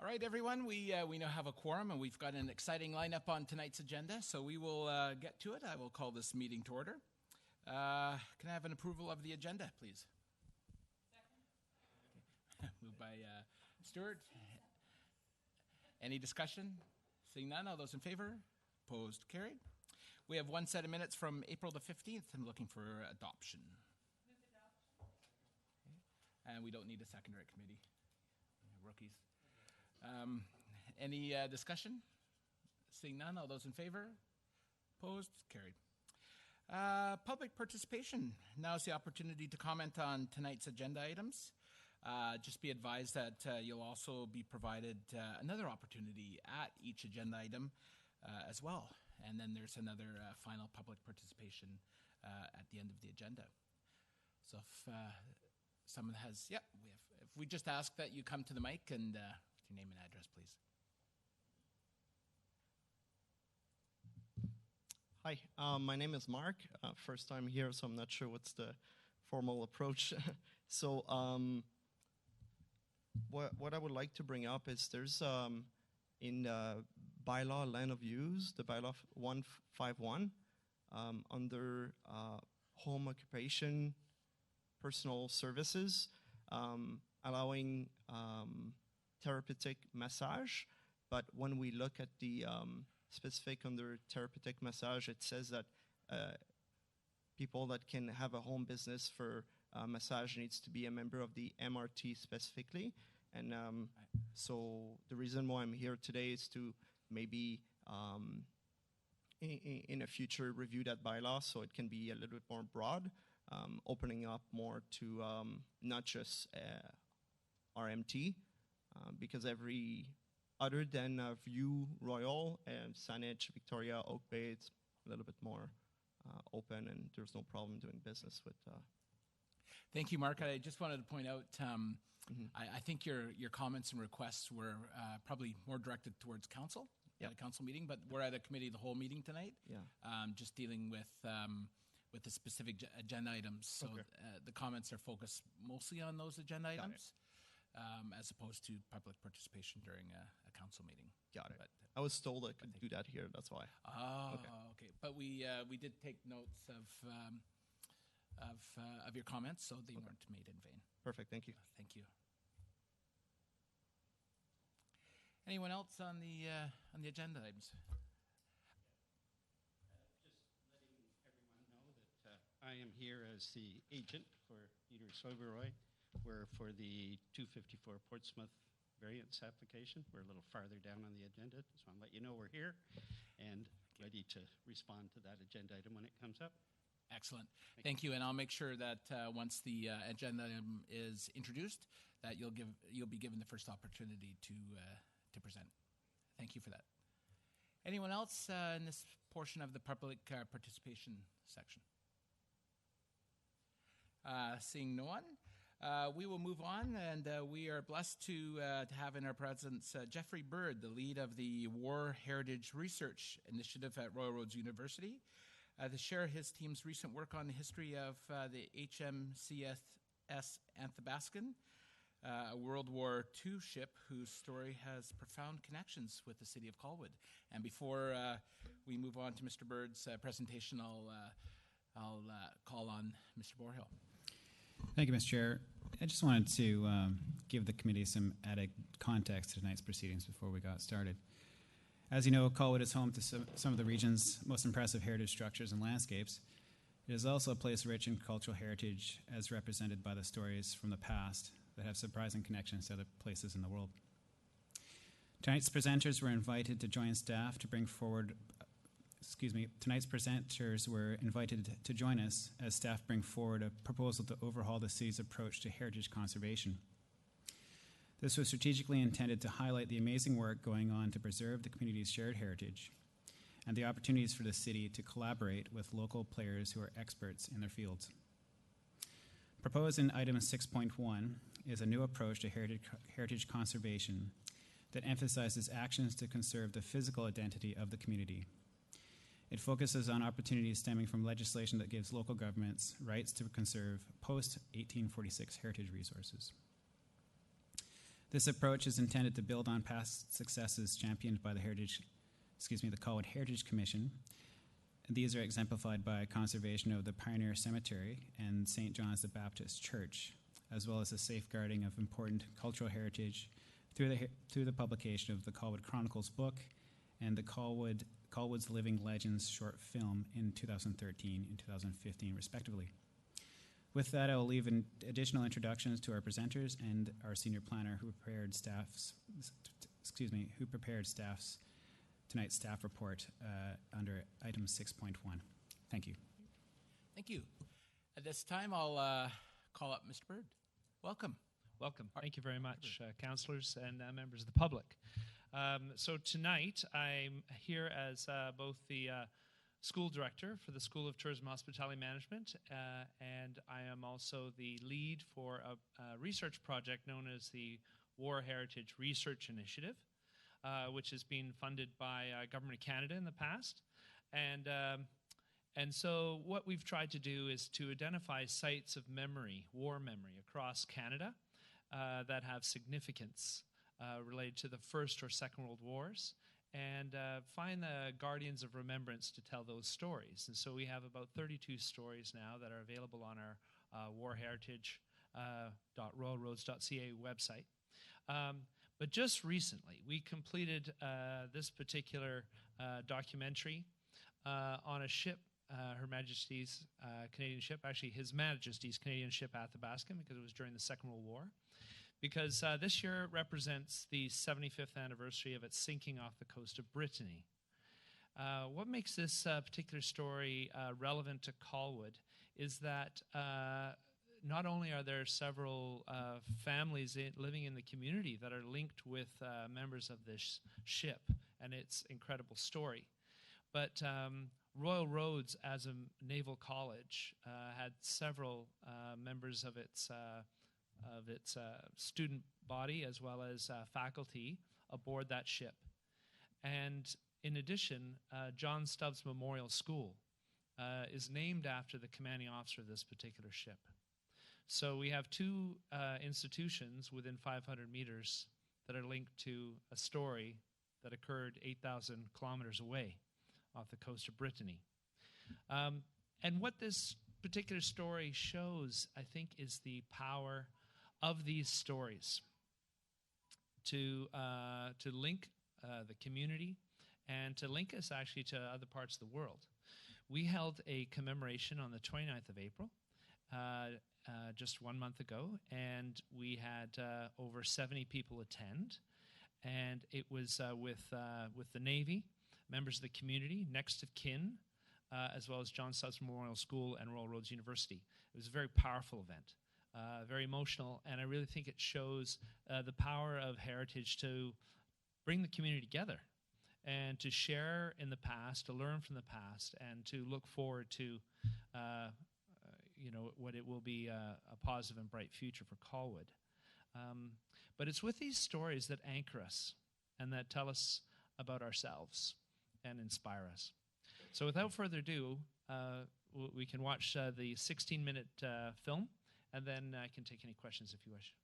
All right, everyone, we now have a quorum, and we've got an exciting lineup on tonight's agenda, so we will get to it. I will call this meeting to order. Can I have an approval of the agenda, please? Second. Okay. Moved by Stuart. Any discussion? Seeing none, all those in favor? Opposed? Carried. We have one set of minutes from April the 15th. I'm looking for adoption. Move adoption. Okay. And we don't need a secondary committee. Rookies. Any discussion? Seeing none, all those in favor? Opposed? Carried. Public participation. Now is the opportunity to comment on tonight's agenda items. Just be advised that you'll also be provided another opportunity at each agenda item as well. And then there's another final public participation at the end of the agenda. So if someone has, if we just ask that you come to the mic and your name and address, please. Hi, my name is Mark. First time here, so I'm not sure what's the formal approach. So what I would like to bring up is there's in bylaw land of use, the bylaw 151, under home occupation, personal services, allowing therapeutic massage. But when we look at the specific under therapeutic massage, it says that people that can have a home business for massage needs to be a member of the MRT specifically. And so the reason why I'm here today is to maybe in a future review that bylaw so it can be a little bit more broad, opening up more to not just RMT, because other than View Royal and Saanich, Victoria, Oak Bay, it's a little bit more open, and there's no problem doing business with. Thank you, Mark. I just wanted to point out, I think your comments and requests were probably more directed towards council, at a council meeting, but we're at a committee of the whole meeting tonight, just dealing with the specific agenda items. So the comments are focused mostly on those agenda items. As opposed to public participation during a council meeting. Got it. But, I was told I could do that here. That's why. Oh, okay. But we did take notes of your comments, so they weren't made in vain. Perfect. Thank you. Thank you. Anyone else on the agenda items? Just letting everyone know that I am here as the agent for Peter Soberoy. We're for the 254 Portsmouth variance application. We're a little farther down on the agenda, so I'll let you know we're here and ready to respond to that agenda item when it comes up. Excellent. Thank you. And I'll make sure that once the agenda item is introduced, that you'll be given the first opportunity to present. Thank you for that. Anyone else in this portion of the public participation section? Seeing no one. We will move on, and we are blessed to have in our presence Jeffrey Bird, the lead of the War Heritage Research Initiative at Royal Roads University, to share his team's recent work on the history of the HMCS Athabaskan, a World War II ship whose story has profound connections with the city of Colwood. And before we move on to Mr. Bird's presentation, I'll call on Mr. Borhill. Thank you, Mr. Chair. I just wanted to give the committee some added context to tonight's proceedings before we got started. As you know, Colwood is home to some of the region's most impressive heritage structures and landscapes. It is also a place rich in cultural heritage as represented by the stories from the past that have surprising connections to other places in the world. Tonight's presenters were invited to join staff to bring forward Tonight's presenters were invited to join us as staff bring forward a proposal to overhaul the city's approach to heritage conservation. This was strategically intended to highlight the amazing work going on to preserve the community's shared heritage and the opportunities for the city to collaborate with local players who are experts in their fields. Proposed in item 6.1 is a new approach to heritage conservation that emphasizes actions to conserve the physical identity of the community. It focuses on opportunities stemming from legislation that gives local governments rights to conserve post-1846 heritage resources. This approach is intended to build on past successes championed by the Colwood Heritage Commission. These are exemplified by conservation of the Pioneer Cemetery and St. John's the Baptist Church, as well as the safeguarding of important cultural heritage through the publication of the Colwood Chronicles book and the Colwood's Living Legends short film in 2013 and 2015, respectively. With that, I will leave additional introductions to our presenters and our senior planner who prepared tonight's staff report under item 6.1. Thank you. Thank you. At this time, I'll call up Mr. Bird. Welcome. Welcome. Thank you very much, councillors and members of the public. So tonight, I'm here as both the school director for the School of Tourism and Hospitality Management, and I am also the lead for a research project known as the War Heritage Research Initiative, which has been funded by Government of Canada in the past. And so what we've tried to do is to identify sites of memory, war memory, across Canada that have significance related to the First or Second World Wars, and find the guardians of remembrance to tell those stories. And so we have about 32 stories now that are available on our warheritage.royalroads.ca website. But just recently, we completed this particular documentary on a ship, Her Majesty's Canadian ship, actually His Majesty's Canadian ship Athabaskan, because it was during the Second World War. Because this year represents the 75th anniversary of its sinking off the coast of Brittany. What makes this particular story relevant to Colwood is that not only are there several families living in the community that are linked with members of this ship and its incredible story, but Royal Roads, as a naval college, had several members of its student body as well as faculty aboard that ship. And in addition, John Stubbs Memorial School is named after the commanding officer of this particular ship. So we have two institutions within 500 meters that are linked to a story that occurred 8,000 kilometers away off the coast of Brittany. And what this particular story shows, I think, is the power of these stories to link the community and to link us actually to other parts of the world. We held a commemoration on the 29th of April, just 1 month ago, and we had over 70 people attend. And it was with the Navy, members of the community, next of kin, as well as John Stubbs Memorial School and Royal Roads University. It was a very powerful event. Very emotional, and I really think it shows the power of heritage to bring the community together and to share in the past, to learn from the past, and to look forward to what it will be a positive and bright future for Colwood. But it's with these stories that anchor us and that tell us about ourselves and inspire us. So without further ado, we can watch the 16-minute film, and then I can take any questions if you wish.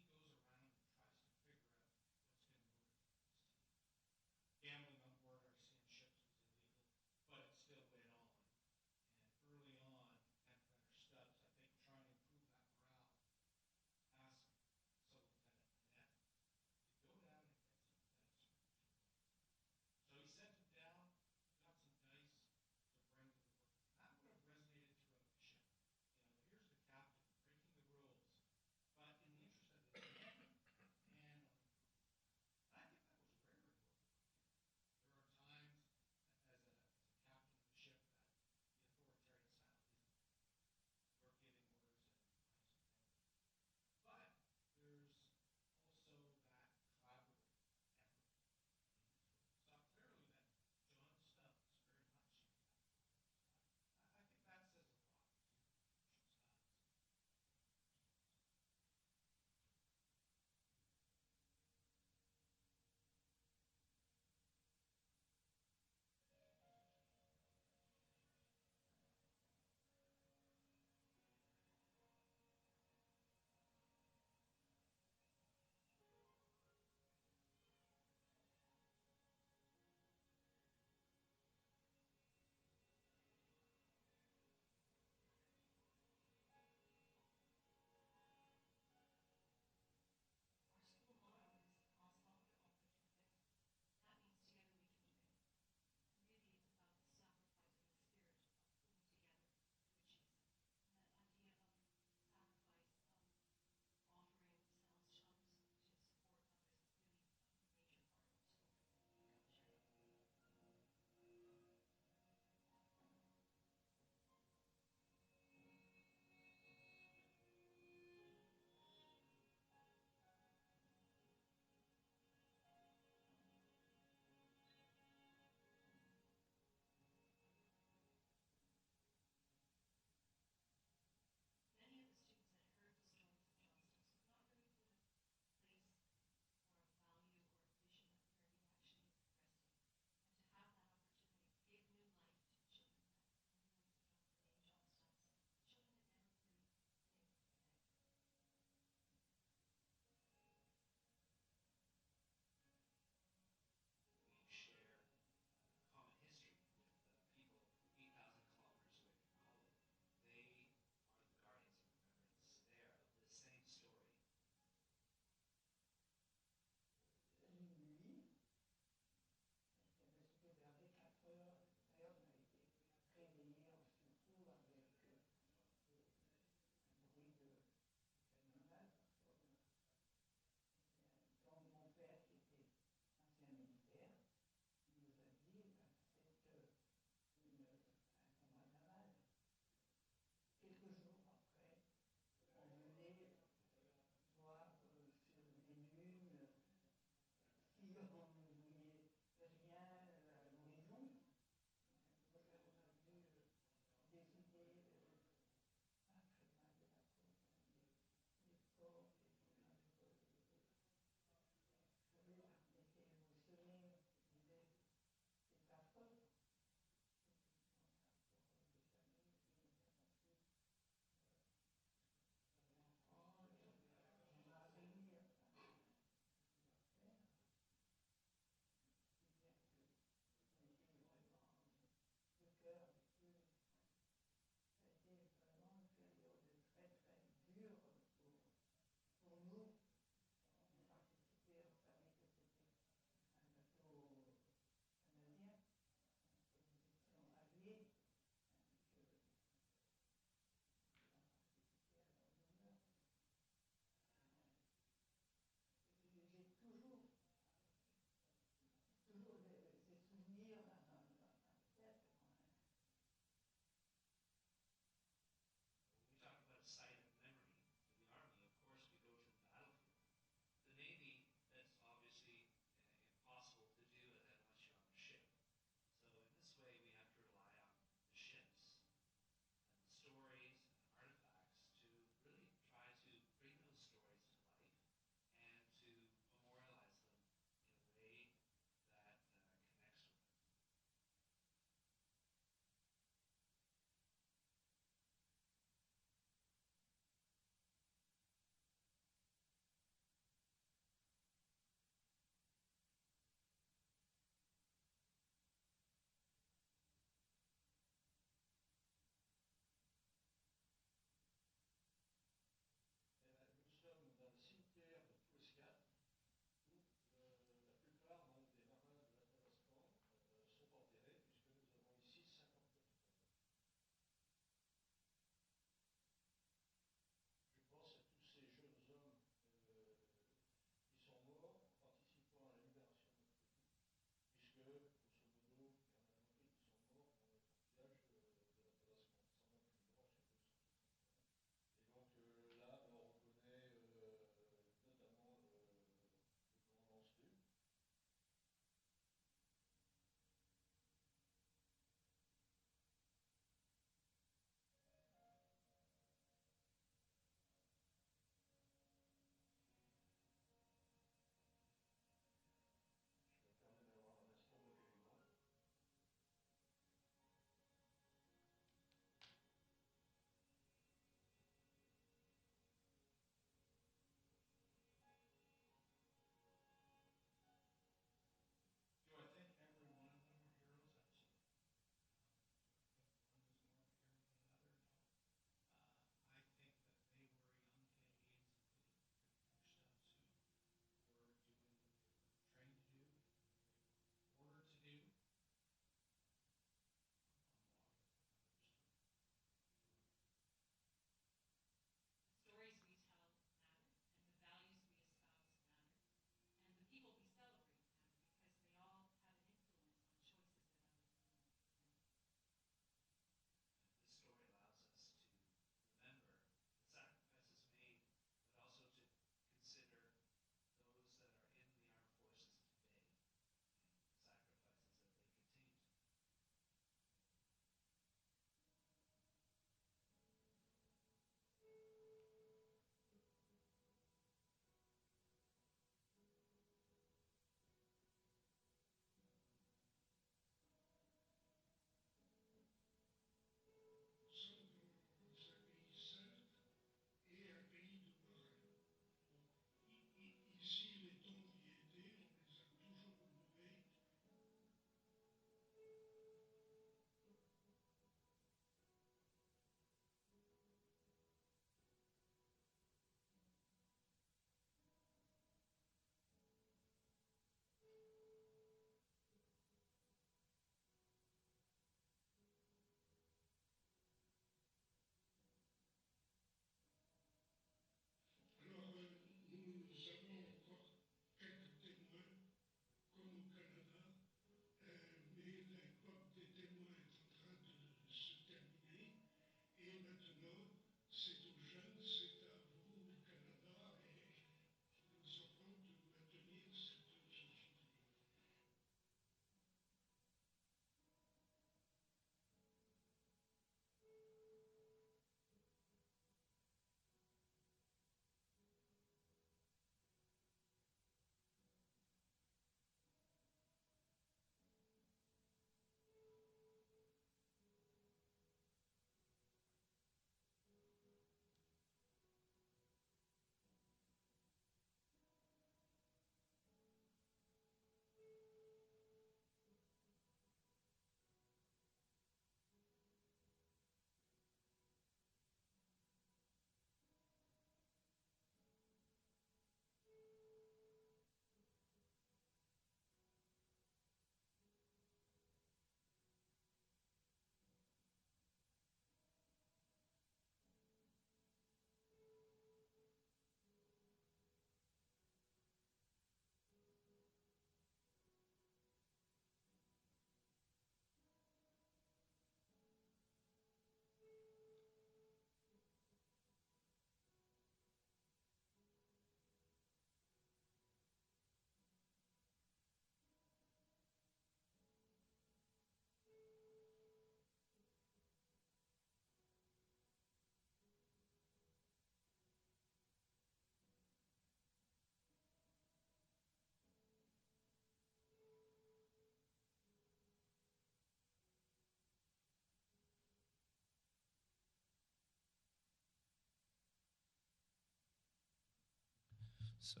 So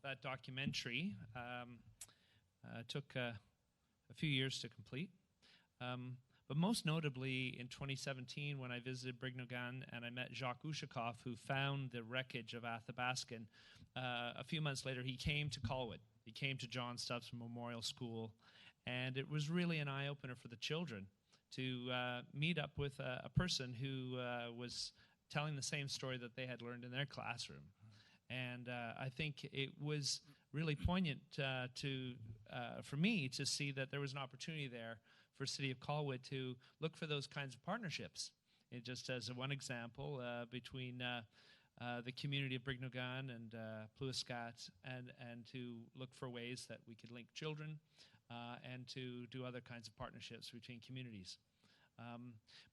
that documentary took a few years to complete. But most notably in 2017 when I visited Brignogan and I met Jacques Ushakov, who found the wreckage of Athabaskan, a few months later he came to Colwood. He came to John Stubbs Memorial School, and it was really an eye-opener for the children to meet up with a person who was telling the same story that they had learned in their classroom. And I think it was really poignant for me to see that there was an opportunity there for City of Colwood to look for those kinds of partnerships. It just as one example between the community of Brignogan and Pluiskat, and to look for ways that we could link children and to do other kinds of partnerships between communities.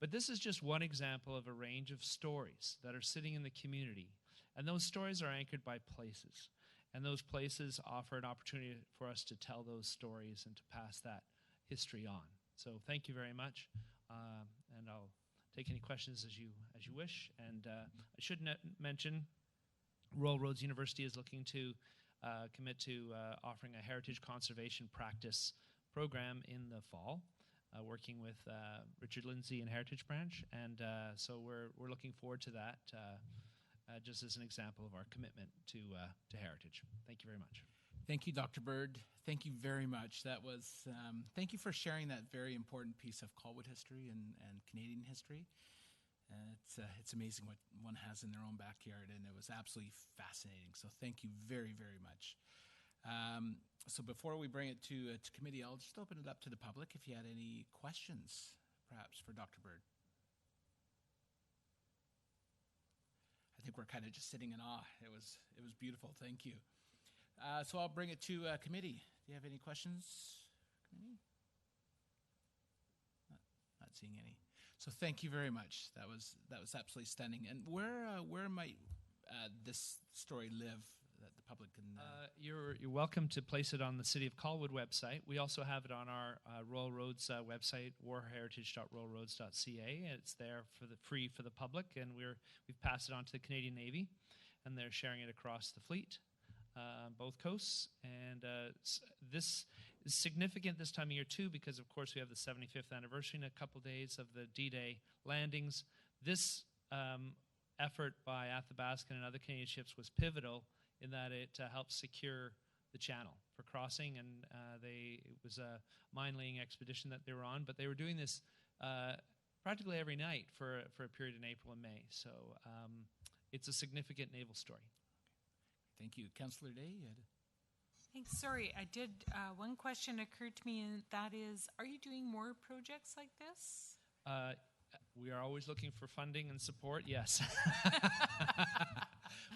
But this is just one example of a range of stories that are sitting in the community. And those stories are anchored by places. And those places offer an opportunity for us to tell those stories and to pass that history on. So thank you very much. And I'll take any questions as you wish. And I should mention, Royal Roads University is looking to commit to offering a heritage conservation practice program in the fall, working with Richard Lindsay and Heritage Branch. And so we're looking forward to that. Just as an example of our commitment to heritage. Thank you very much. Thank you, Dr. Bird. Thank you very much. That was, thank you for sharing that very important piece of Colwood history and Canadian history. It's amazing what one has in their own backyard, and it was absolutely fascinating. So thank you very, very much. So before we bring it to committee, I'll just open it up to the public if you had any questions, perhaps, for Dr. Bird. I think we're kind of just sitting in awe. It was beautiful. Thank you. So I'll bring it to committee. Do you have any questions, committee? Not seeing any. So thank you very much. That was absolutely stunning. And where might this story live that the public can? You're welcome to place it on the City of Colwood website. We also have it on our Royal Roads website, warheritage.royalroads.ca. It's there free for the public, and we've passed it on to the Canadian Navy, and they're sharing it across the fleet, both coasts. And this is significant this time of year too, because of course we have the 75th anniversary in a couple days of the D-Day landings. This effort by Athabaskan and other Canadian ships was pivotal in that it helped secure the channel for crossing, and it was a mine-laying expedition that they were on, but they were doing this practically every night for a period in April and May. So it's a significant naval story. Thank you. Councillor Day, you had Thanks. Sorry, I did. One question occurred to me, and that is, are you doing more projects like this? We are always looking for funding and support, yes.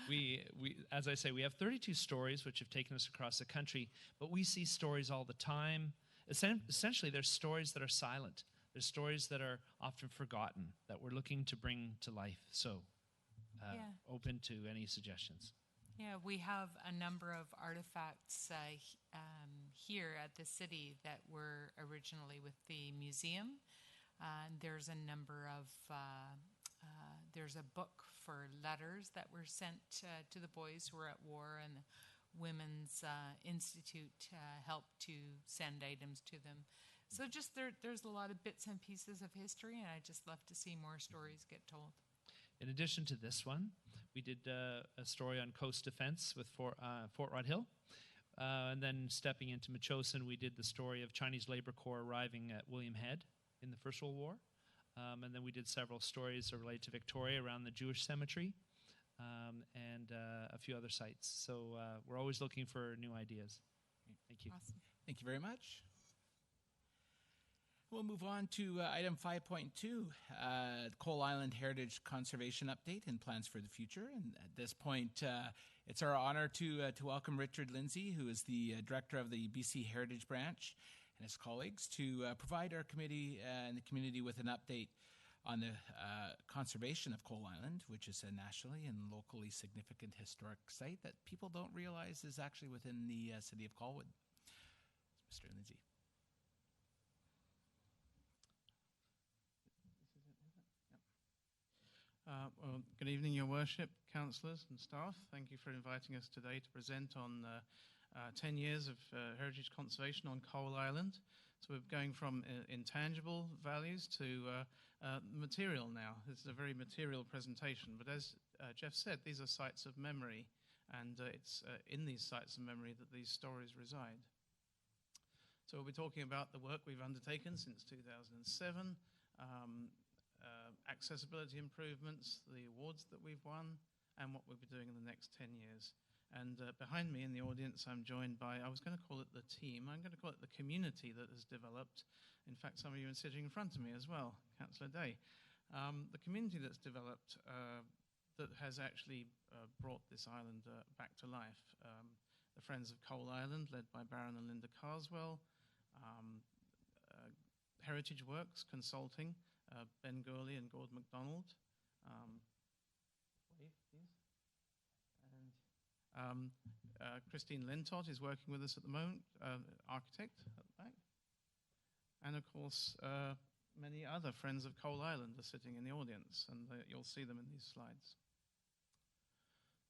We, as I say, we have 32 stories which have taken us across the country, but we see stories all the time. Essentially, there's stories that are silent. There's stories that are often forgotten that we're looking to bring to life. So, open to any suggestions. Yeah, we have a number of artifacts here at the city that were originally with the museum. There's a number of, there's a book for letters that were sent to the boys who were at war, and the Women's Institute helped to send items to them. So just there's a lot of bits and pieces of history, and I just love to see more stories get told. In addition to this one, we did a story on coast defense with Fort Rodhill. And then stepping into Metchosin, we did the story of Chinese Labor Corps arriving at William Head in the First World War. And then we did several stories related to Victoria around the Jewish cemetery, and a few other sites. So we're always looking for new ideas. Thank you. Awesome. Thank you very much. We'll move on to item 5.2, Coal Island Heritage Conservation Update and Plans for the Future. And at this point, it's our honor to welcome Richard Lindsay, who is the director of the BC Heritage Branch, and his colleagues to provide our committee and the community with an update on the conservation of Coal Island, which is a nationally and locally significant historic site that people don't realize is actually within the city of Colwood. Mr. Lindsay. Well, good evening, Your Worship, councillors and staff. Thank you for inviting us today to present on 10 years of heritage conservation on Coal Island. So we're going from intangible values to material now. This is a very material presentation, but as Jeff said, these are sites of memory, and it's in these sites of memory that these stories reside. So we'll be talking about the work we've undertaken since 2007, accessibility improvements, the awards that we've won, and what we'll be doing in the next 10 years. And behind me in the audience, I'm joined by, I was going to call it the team, I'm going to call it the community that has developed. In fact, some of you are sitting in front of me as well, Councillor Day. The community that's developed that has actually brought this island back to life. The Friends of Coal Island, led by Baron and Linda Carswell, Heritage Works Consulting, Ben Gurley and Gord MacDonald. Christine Lintott is working with us at the moment, architect at the back. And of course, many other Friends of Coal Island are sitting in the audience, and you'll see them in these slides.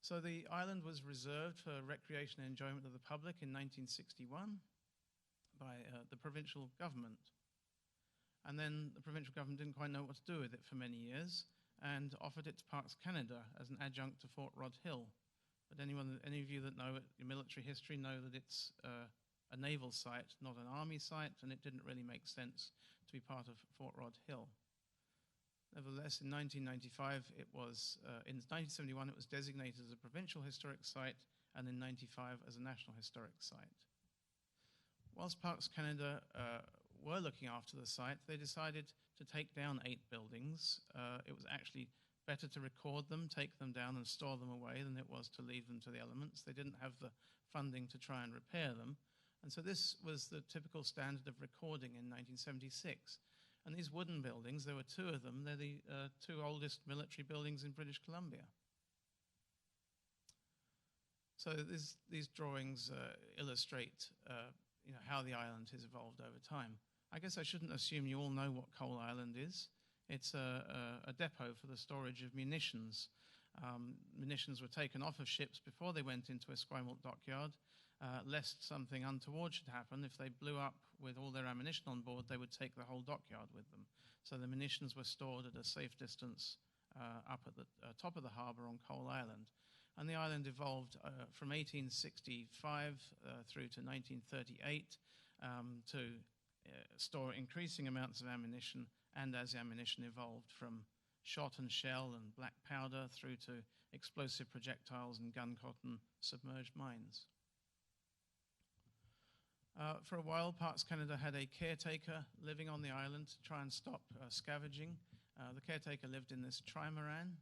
So the island was reserved for recreation and enjoyment of the public in 1961 by the provincial government. And then the provincial government didn't quite know what to do with it for many years and offered it to Parks Canada as an adjunct to Fort Rod Hill. But any of you that know your military history know that it's a naval site, not an army site, and it didn't really make sense to be part of Fort Rod Hill. Nevertheless, in 1995, in 1971, it was designated as a provincial historic site, and in 1995 as a national historic site. Whilst Parks Canada were looking after the site, they decided to take down 8 buildings. It was actually better to record them, take them down and store them away than it was to leave them to the elements. They didn't have the funding to try and repair them. And so this was the typical standard of recording in 1976. And these wooden buildings, there were 2 of them. They're the 2 oldest military buildings in British Columbia. So these drawings illustrate how the island has evolved over time. I guess I shouldn't assume you all know what Coal Island is. It's a depot for the storage of munitions. Munitions were taken off of ships before they went into Esquimalt dockyard, lest something untoward should happen. If they blew up with all their ammunition on board, they would take the whole dockyard with them. So the munitions were stored at a safe distance up at the top of the harbour on Coal Island. And the island evolved from 1865 through to 1938 to store increasing amounts of ammunition, and as ammunition evolved from shot and shell and black powder through to explosive projectiles and gun cotton submerged mines. For a while, Parks Canada had a caretaker living on the island to try and stop scavenging. The caretaker lived in this trimaran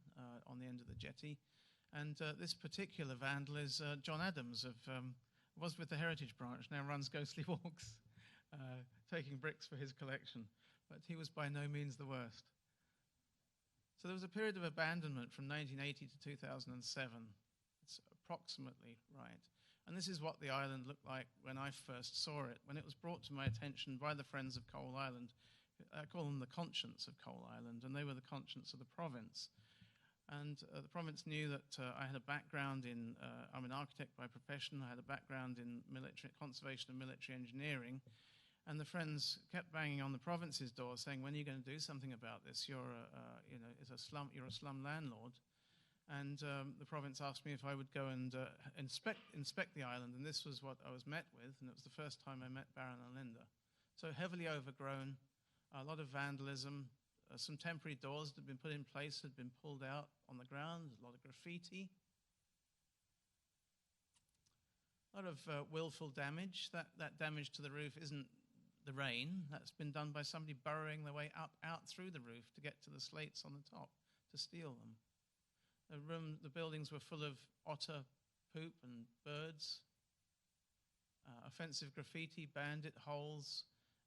on the end of the jetty. And this particular vandal is John Adams, was with the Heritage Branch, now runs Ghostly Walks, taking bricks for his collection. But he was by no means the worst. So there was a period of abandonment from 1980 to 2007. It's approximately right. And this is what the island looked like when I first saw it, when it was brought to my attention by the Friends of Coal Island. I call them the conscience of Coal Island, and they were the conscience of the province. And the province knew that I had a background in, I'm an architect by profession, I had a background in military conservation and military engineering, and the Friends kept banging on the province's door saying, when are you going to do something about this? You're a slum landlord. And the province asked me if I would go and inspect the island, and this was what I was met with, and it was the first time I met Baron and Linda. So heavily overgrown, a lot of vandalism, some temporary doors that had been put in place had been pulled out on the ground, a lot of graffiti, a lot of willful damage. That damage to the roof isn't the rain. That's been done by somebody burrowing their way out through the roof to get to the slates on the top to steal them. The buildings were full of otter poop and birds, offensive graffiti, bandit holes,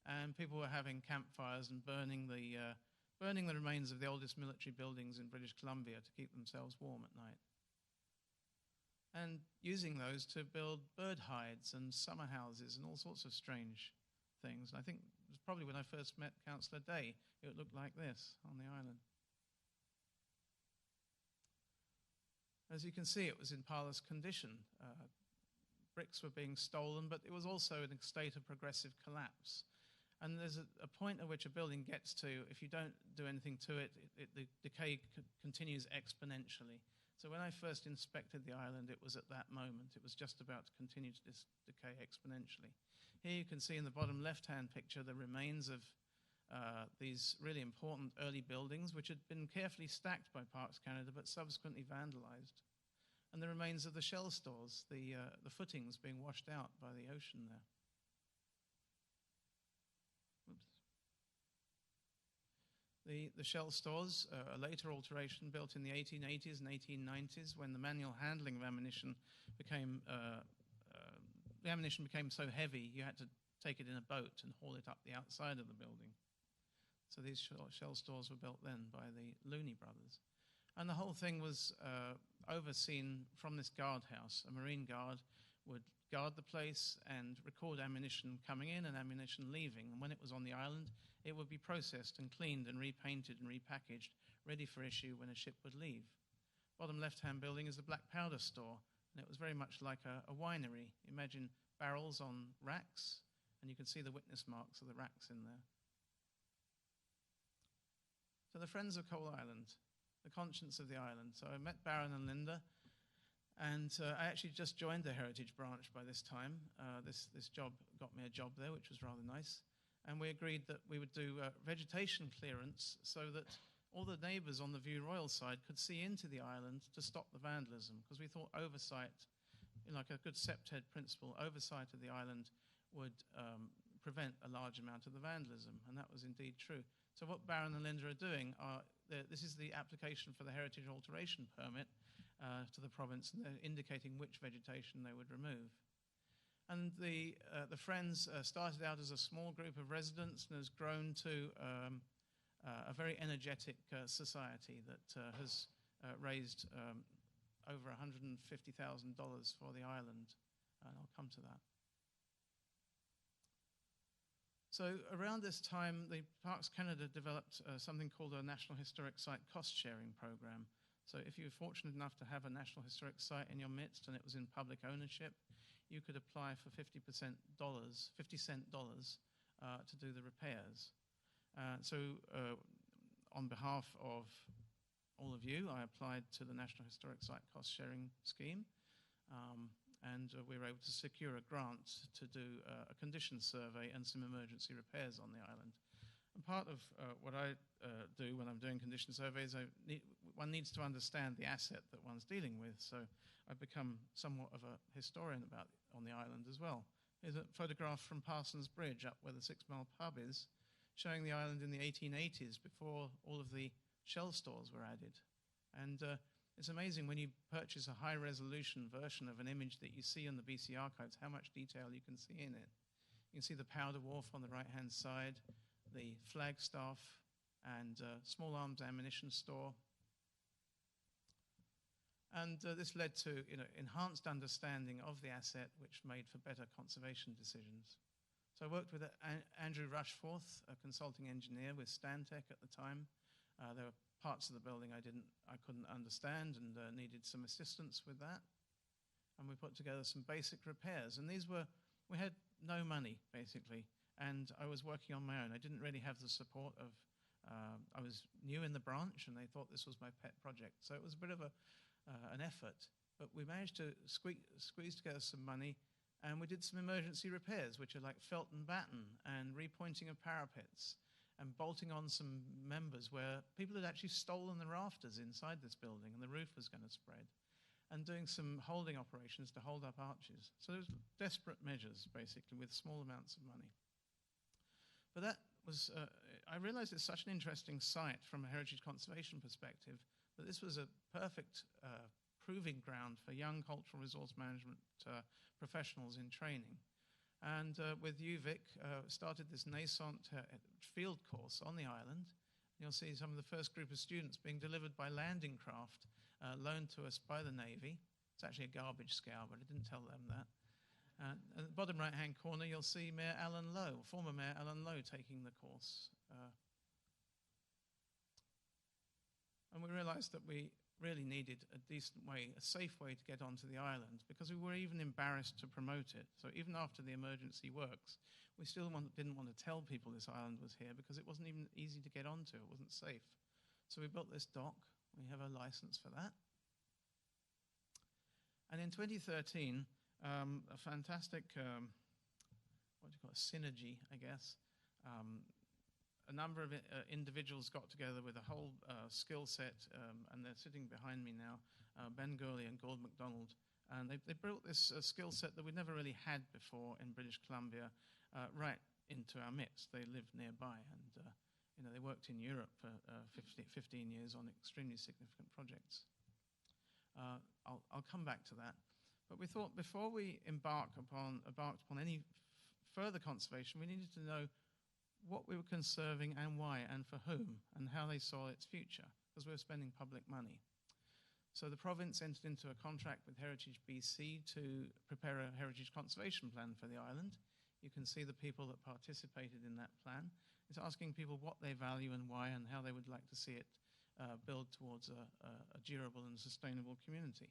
and people were having campfires and burning the remains of the oldest military buildings in British Columbia to keep themselves warm at night. And using those to build bird hides and summer houses and all sorts of strange things. And I think it was probably when I first met Councillor Day, it looked like this on the island. As you can see, it was in parlous condition. Bricks were being stolen, but it was also in a state of progressive collapse. And there's a point at which a building gets to, if you don't do anything to it, the decay continues exponentially. So when I first inspected the island, it was at that moment. It was just about to continue to decay exponentially. Here you can see in the bottom left-hand picture the remains of these really important early buildings, which had been carefully stacked by Parks Canada, but subsequently vandalized. And the remains of the shell stores, the footings being washed out by the ocean there. The shell stores, a later alteration built in the 1880s and 1890s when the manual handling of ammunition became, the ammunition became so heavy you had to take it in a boat and haul it up the outside of the building. So these shell stores were built then by the Looney brothers. And the whole thing was overseen from this guardhouse. A Marine guard would guard the place and record ammunition coming in and ammunition leaving. And when it was on the island, it would be processed and cleaned and repainted and repackaged, ready for issue when a ship would leave. Bottom left-hand building is the black powder store, and it was very much like a winery. Imagine barrels on racks, and you can see the witness marks of the racks in there. So the Friends of Coal Island, the conscience of the island. So I met Baron and Linda, and I actually just joined the Heritage branch by this time. This job got me a job there, which was rather nice. And we agreed that we would do vegetation clearance so that all the neighbours on the View Royal side could see into the island to stop the vandalism, because we thought oversight, like a good sept-head principle, oversight of the island would prevent a large amount of the vandalism, and that was indeed true. So what Baron and Linda are doing, this is the application for the Heritage Alteration Permit to the province, and they're indicating which vegetation they would remove. And the Friends started out as a small group of residents and has grown to a very energetic society that has raised over $150,000 for the island, and I'll come to that. So around this time, the Parks Canada developed something called a National Historic Site Cost Sharing Program. So if you were fortunate enough to have a National Historic Site in your midst and it was in public ownership, you could apply for 50 cent dollars to do the repairs. On behalf of all of you, I applied to the National Historic Site Cost Sharing Scheme, and we were able to secure a grant to do a condition survey and some emergency repairs on the island. And part of what I do when I'm doing condition surveys, one needs to understand the asset that one's dealing with. So I've become somewhat of a historian on the island as well. Here's a photograph from Parsons Bridge, up where the 6 Mile pub is, showing the island in the 1880s before all of the shell stores were added. And it's amazing when you purchase a high-resolution version of an image that you see on the BC archives, how much detail you can see in it. You can see the powder wharf on the right-hand side, the flagstaff, and small arms ammunition store. And this led to enhanced understanding of the asset, which made for better conservation decisions. So I worked with Andrew Rushforth, a consulting engineer with Stantec at the time. There were parts of the building I couldn't understand and needed some assistance with that. And we put together some basic repairs. And we had no money, basically. And I was working on my own. I didn't really have the support of, I was new in the branch and they thought this was my pet project. So it was a bit of an effort, but we managed to squeeze together some money, and we did some emergency repairs, which are like felt and batten and repointing of parapets and bolting on some members where people had actually stolen the rafters inside this building and the roof was going to spread, and doing some holding operations to hold up arches. So there was desperate measures, basically, with small amounts of money. But that was, I realized it's such an interesting site from a heritage conservation perspective that this was a perfect proving ground for young cultural resource management professionals in training. And with UVic, started this nascent field course on the island. You'll see some of the first group of students being delivered by landing craft loaned to us by the Navy. It's actually a garbage scow, but I didn't tell them that. At the bottom right-hand corner, you'll see Mayor Alan Lowe, former Mayor Alan Lowe, taking the course. And we realized that we really needed a decent way, a safe way to get onto the island, because we were even embarrassed to promote it. So even after the emergency works, we still didn't want to tell people this island was here because it wasn't even easy to get onto. It wasn't safe. So we built this dock. We have a license for that. And in 2013, a fantastic, what do you call it, synergy, I guess. A number of individuals got together with a whole skill set, and they're sitting behind me now, Ben Gurley and Gord MacDonald. And they built this skill set that we'd never really had before in British Columbia, right into our midst. They lived nearby, and they worked in Europe for 15 years on extremely significant projects. I'll come back to that. But we thought before we embarked upon any further conservation, we needed to know what we were conserving and why and for whom and how they saw its future, because we were spending public money. So the province entered into a contract with Heritage BC to prepare a heritage conservation plan for the island. You can see the people that participated in that plan. It's asking people what they value and why and how they would like to see it build towards a durable and sustainable community.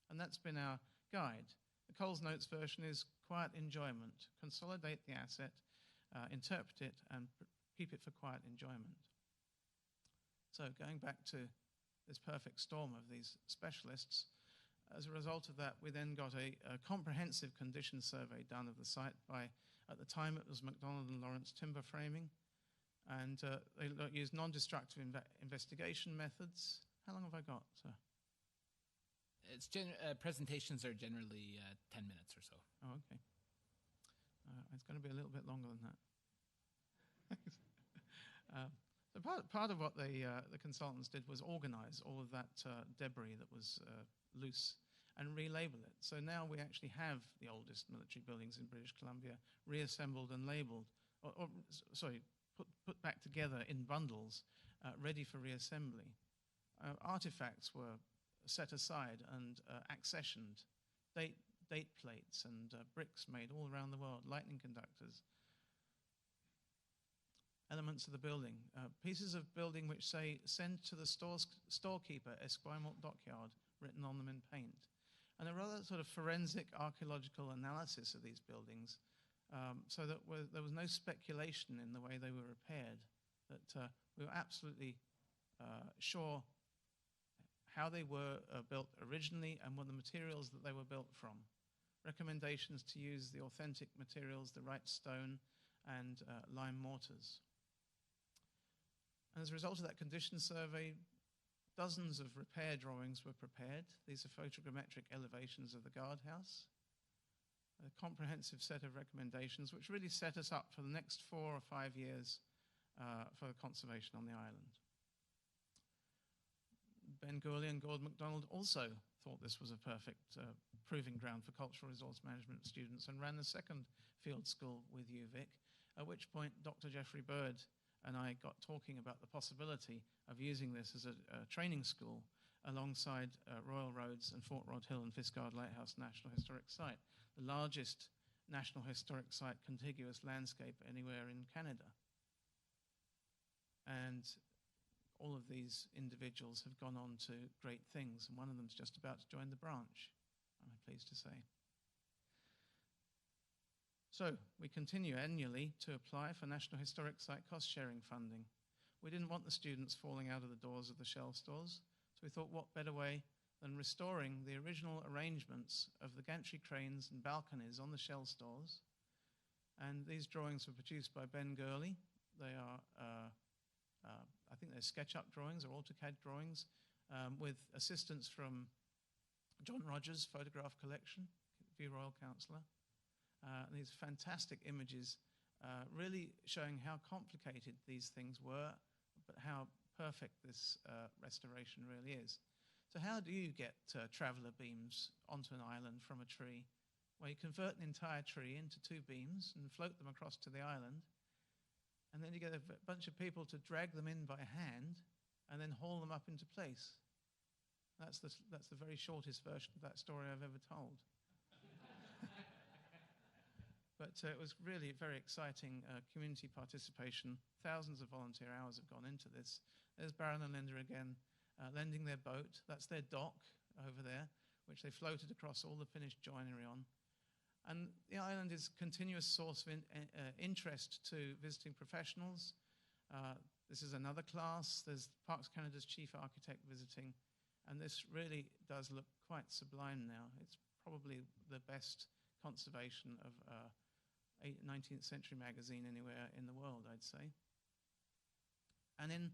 And that's been our guide. The Coles Notes version is quiet enjoyment. Consolidate the asset, interpret it, and keep it for quiet enjoyment. So going back to this perfect storm of these specialists, as a result of that, we then got a comprehensive condition survey done of the site by, at the time it was MacDonald and Lawrence timber framing, and they used non-destructive investigation methods. How long have I got, sir? It's presentations are generally 10 minutes or so. Oh, okay. It's going to be a little bit longer than that. So part of what the consultants did was organize all of that debris that was loose and relabel it. So now we actually have the oldest military buildings in British Columbia reassembled and labeled, put back together in bundles, ready for reassembly. Artifacts were set aside and accessioned, date plates and bricks made all around the world, lightning conductors. Elements of the building, pieces of building which say, sent to the storekeeper, Esquimalt Dockyard, written on them in paint. And a rather sort of forensic archaeological analysis of these buildings, so that there was no speculation in the way they were repaired, that we were absolutely sure how they were built originally and what the materials that they were built from. Recommendations to use the authentic materials, the right stone and lime mortars. And as a result of that condition survey, dozens of repair drawings were prepared. These are photogrammetric elevations of the guardhouse. A comprehensive set of recommendations which really set us up for the next 4 or 5 years for conservation on the island. Ben Gurley and Gord MacDonald also thought this was a perfect proving ground for cultural resource management students and ran the second field school with UVic, at which point Dr. Jeffrey Bird and I got talking about the possibility of using this as a training school alongside Royal Roads and Fort Rod Hill and Fiskard Lighthouse National Historic Site, the largest National Historic Site contiguous landscape anywhere in Canada. And all of these individuals have gone on to great things, and one of them's just about to join the branch, I'm pleased to say. So we continue annually to apply for National Historic Site cost-sharing funding. We didn't want the students falling out of the doors of the shelf stores, so we thought what better way than restoring the original arrangements of the gantry cranes and balconies on the shell stores. And these drawings were produced by Ben Gurley. They are, I think they're SketchUp drawings or AutoCAD drawings with assistance from John Rogers' photograph collection, View Royal Councillor. These fantastic images really showing how complicated these things were, but how perfect this restoration really is. So how do you get traveller beams onto an island from a tree? Well, you convert an entire tree into 2 beams and float them across to the island, and then you get a bunch of people to drag them in by hand and then haul them up into place. That's the very shortest version of that story I've ever told. But it was really very exciting community participation. Thousands of volunteer hours have gone into this. There's Baron and Linda again lending their boat. That's their dock over there, which they floated across all the finished joinery on. And the island is a continuous source of interest to visiting professionals. This is another class. There's Parks Canada's chief architect visiting, and this really does look quite sublime now. It's probably the best conservation of a 19th century magazine anywhere in the world, I'd say. And in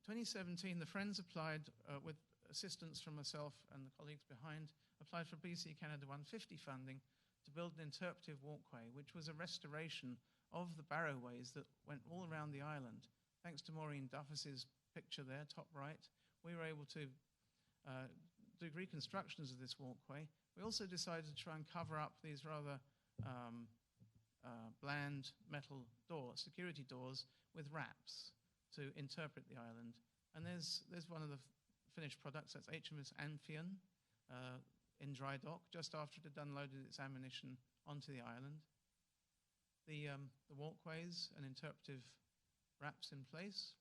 2017, the Friends applied, with assistance from myself and the colleagues behind, applied for BC Canada 150 funding to build an interpretive walkway, which was a restoration of the barrowways that went all around the island. Thanks to Maureen Duffus's picture there, top right, we were able to do reconstructions of this walkway. We also decided to try and cover up these rather bland metal doors, security doors, with wraps to interpret the island. And there's one of the finished products. That's HMS Amphion in dry dock, just after it had unloaded its ammunition onto the island. The walkways and interpretive wraps in place.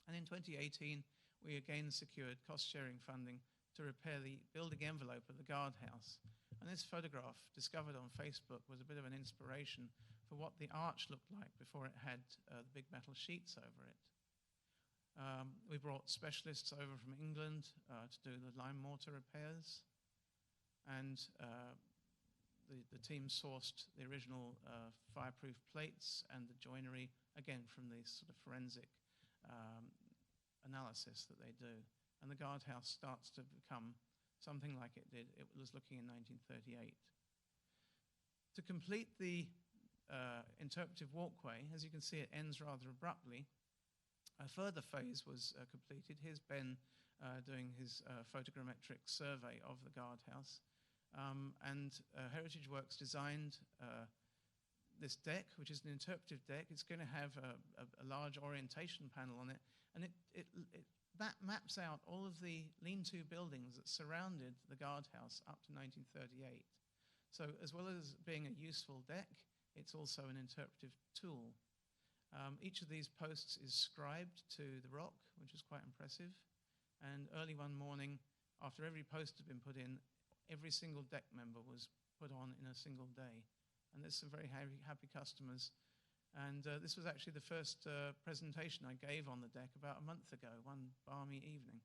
And in 2018, we again secured cost-sharing funding to repair the building envelope of the guardhouse. And this photograph, discovered on Facebook, was a bit of an inspiration for what the arch looked like before it had the big metal sheets over it. We brought specialists over from England to do the lime mortar repairs, and the team sourced the original fireproof plates and the joinery, again from the sort of forensic analysis that they do. And the guardhouse starts to become something like it did. It was looking in 1938. To complete the interpretive walkway, as you can see, it ends rather abruptly. A further phase was completed. Here's Ben doing his photogrammetric survey of the guardhouse. And Heritage Works designed this deck, which is an interpretive deck. It's going to have a large orientation panel on it, and that maps out all of the lean-to buildings that surrounded the guardhouse up to 1938. So as well as being a useful deck, it's also an interpretive tool. Each of these posts is scribed to the rock, which is quite impressive. And early one morning, after every post had been put in, every single deck member was put on in a single day. And there's some very happy customers. And this was actually the first presentation I gave on the deck about a month ago, one balmy evening.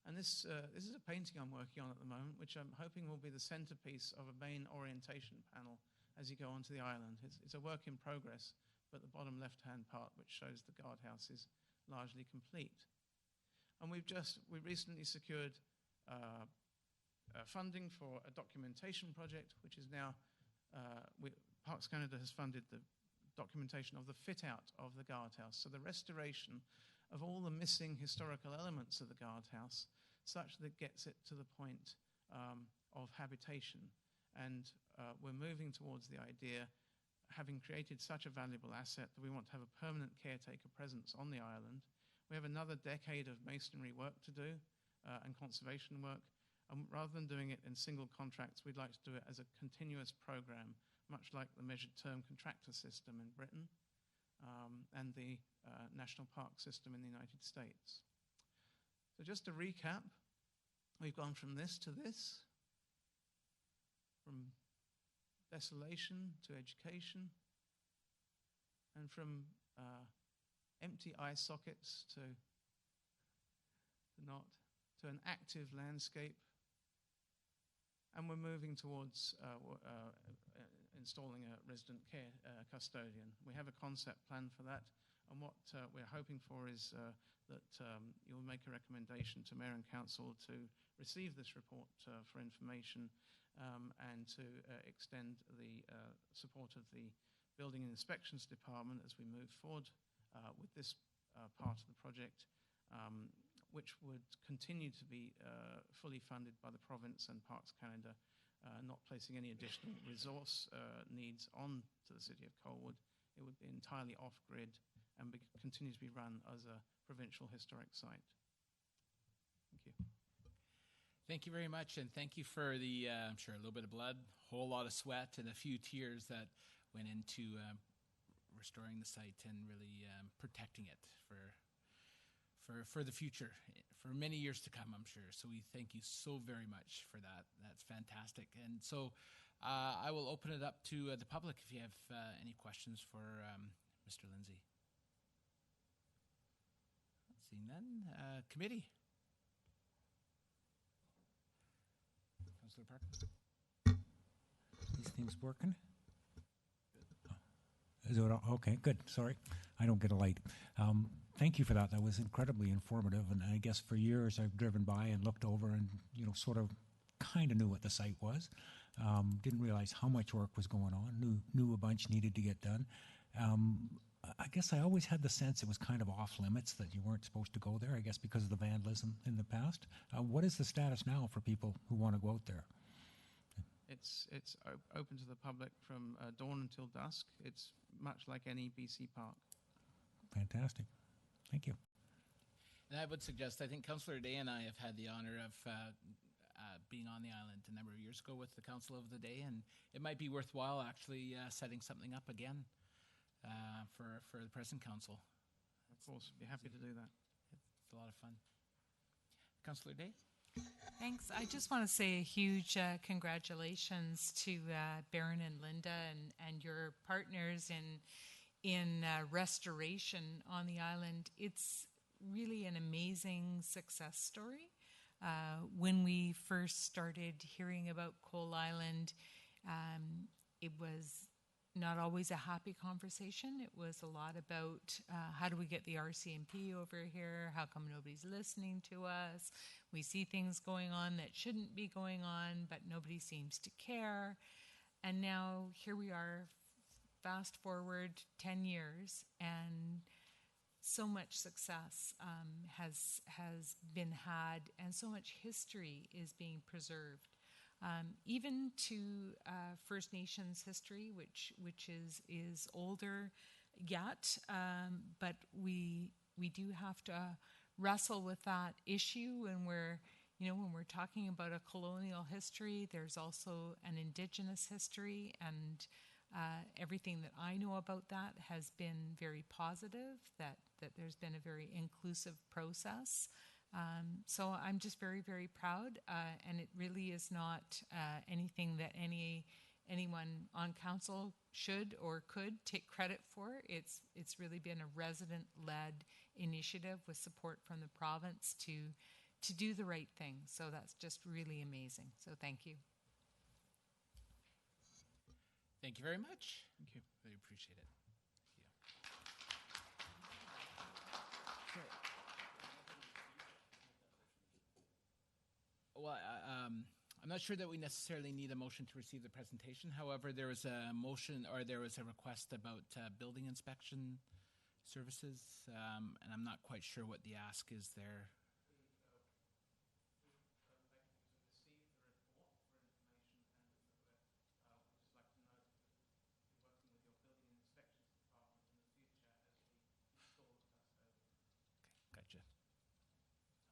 And this is a painting I'm working on at the moment, which I'm hoping will be the centerpiece of a main orientation panel as you go onto the island. It's a work in progress, but the bottom left-hand part, which shows the guardhouse, is largely complete. And we recently secured funding for a documentation project, which is now, Parks Canada has funded the documentation of the fit-out of the guardhouse, so the restoration of all the missing historical elements of the guardhouse, such that it gets it to the point of habitation. And we're moving towards the idea, having created such a valuable asset, that we want to have a permanent caretaker presence on the island. We have another decade of masonry work to do and conservation work. And rather than doing it in single contracts, we'd like to do it as a continuous program, much like the measured term contractor system in Britain and the national park system in the United States. So just to recap, we've gone from this to this, from desolation to education, and from empty eye sockets to an active landscape. And we're moving towards installing a resident care custodian. We have a concept plan for that, and what we're hoping for is that you'll make a recommendation to Mayor and Council to receive this report for information and to extend the support of the Building and Inspections Department as we move forward with this part of the project, which would continue to be fully funded by the province and Parks Canada, not placing any additional resource needs on to the City of Colwood. It would be entirely off-grid and continue to be run as a provincial historic site. Thank you. Thank you very much, and thank you for the, I'm sure, a little bit of blood, a whole lot of sweat, and a few tears that went into restoring the site and really protecting it for the future, for many years to come, I'm sure. So we thank you so very much for that. That's fantastic. And so I will open it up to the public if you have any questions for Mr. Lindsay. Seeing none. Committee. Councillor Parker. These things working? Is it okay? Good. Sorry, I don't get a light. Thank you for that. That was incredibly informative, and I guess for years I've driven by and looked over and sort of kind of knew what the site was. Didn't realize how much work was going on. Knew a bunch needed to get done. I guess I always had the sense it was kind of off limits, that you weren't supposed to go there. I guess because of the vandalism in the past. What is the status now for people who want to go out there? It's open to the public from dawn until dusk. It's much like any BC park. Fantastic. Thank you. And I would suggest, I think Councillor Day and I have had the honor of being on the island a number of years ago with the Council of the Day, and it might be worthwhile actually setting something up again for the present council. Of course, be happy to do that. It's a lot of fun. Councillor Day? Thanks. I just want to say a huge congratulations to Baron and Linda and your partners in restoration on the island. It's really an amazing success story. When we first started hearing about Coal Island, it was not always a happy conversation. It was a lot about how do we get the RCMP over here? How come nobody's listening to us? We see things going on that shouldn't be going on, but nobody seems to care. And now here we are, fast forward 10 years, and so much success has been had, and so much history is being preserved. Even to First Nations history, which is older yet, but we do have to wrestle with that issue. And when we're talking about a colonial history, there's also an Indigenous history, and everything that I know about that has been very positive. That there's been a very inclusive process. So I'm just very, very proud, and it really is not anything that anyone on council should or could take credit for. It's really been a resident-led initiative with support from the province to do the right thing. So that's just really amazing. So thank you. Thank you very much. Thank you. Really appreciate it. Well, I'm not sure that we necessarily need a motion to receive the presentation. However, there was a motion, or there was a request about building inspection services, and I'm not quite sure what the ask is there. Gotcha.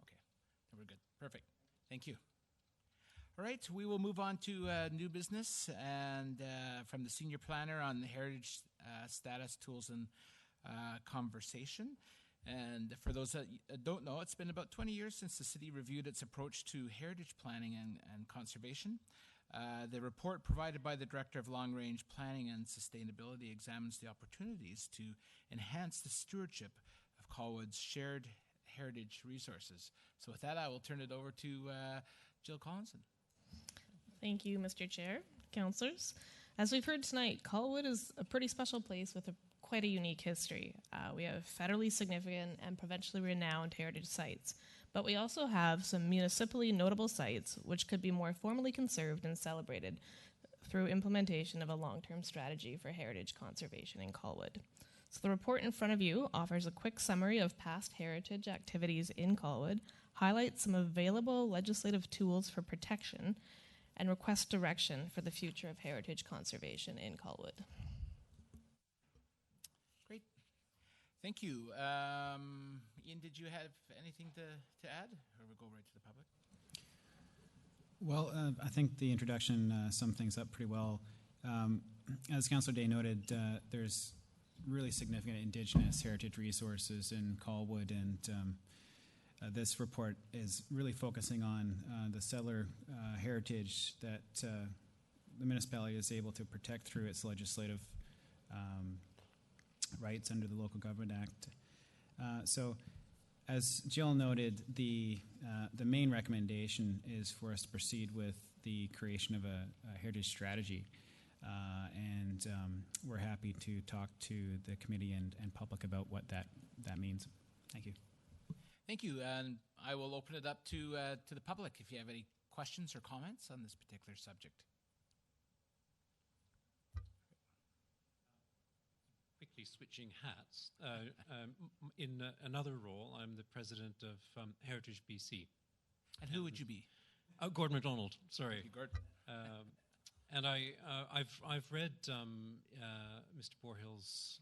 Okay, then we're good. Perfect. Thank you. All right, we will move on to new business, and from the senior planner on the heritage status, tools, and conversation. And for those that don't know, it's been about 20 years since the city reviewed its approach to heritage planning and conservation. The report provided by the Director of Long Range Planning and Sustainability examines the opportunities to enhance the stewardship of Colwood's shared heritage resources. So with that, I will turn it over to Jill Collinson. Thank you, Mr. Chair, councillors. As we've heard tonight, Colwood is a pretty special place with quite a unique history. We have federally significant and provincially renowned heritage sites, but we also have some municipally notable sites which could be more formally conserved and celebrated through implementation of a long-term strategy for heritage conservation in Colwood. So the report in front of you offers a quick summary of past heritage activities in Colwood, highlights some available legislative tools for protection, and requests direction for the future of heritage conservation in Colwood. Great. Thank you. Ian, did you have anything to add, or we'll go right to the public? Well, I think the introduction summed things up pretty well. As Councillor Day noted, there's really significant Indigenous heritage resources in Colwood, and this report is really focusing on the settler heritage that the municipality is able to protect through its legislative rights under the Local Government Act. So, as Jill noted, the main recommendation is for us to proceed with the creation of a heritage strategy, and we're happy to talk to the committee and public about what that means. Thank you. Thank you, and I will open it up to the public if you have any questions or comments on this particular subject. Quickly switching hats. In another role, I'm the president of Heritage BC. And who would you be? Gordon MacDonald. Sorry. Thank you, Gordon. And I've read Mr. Borehill's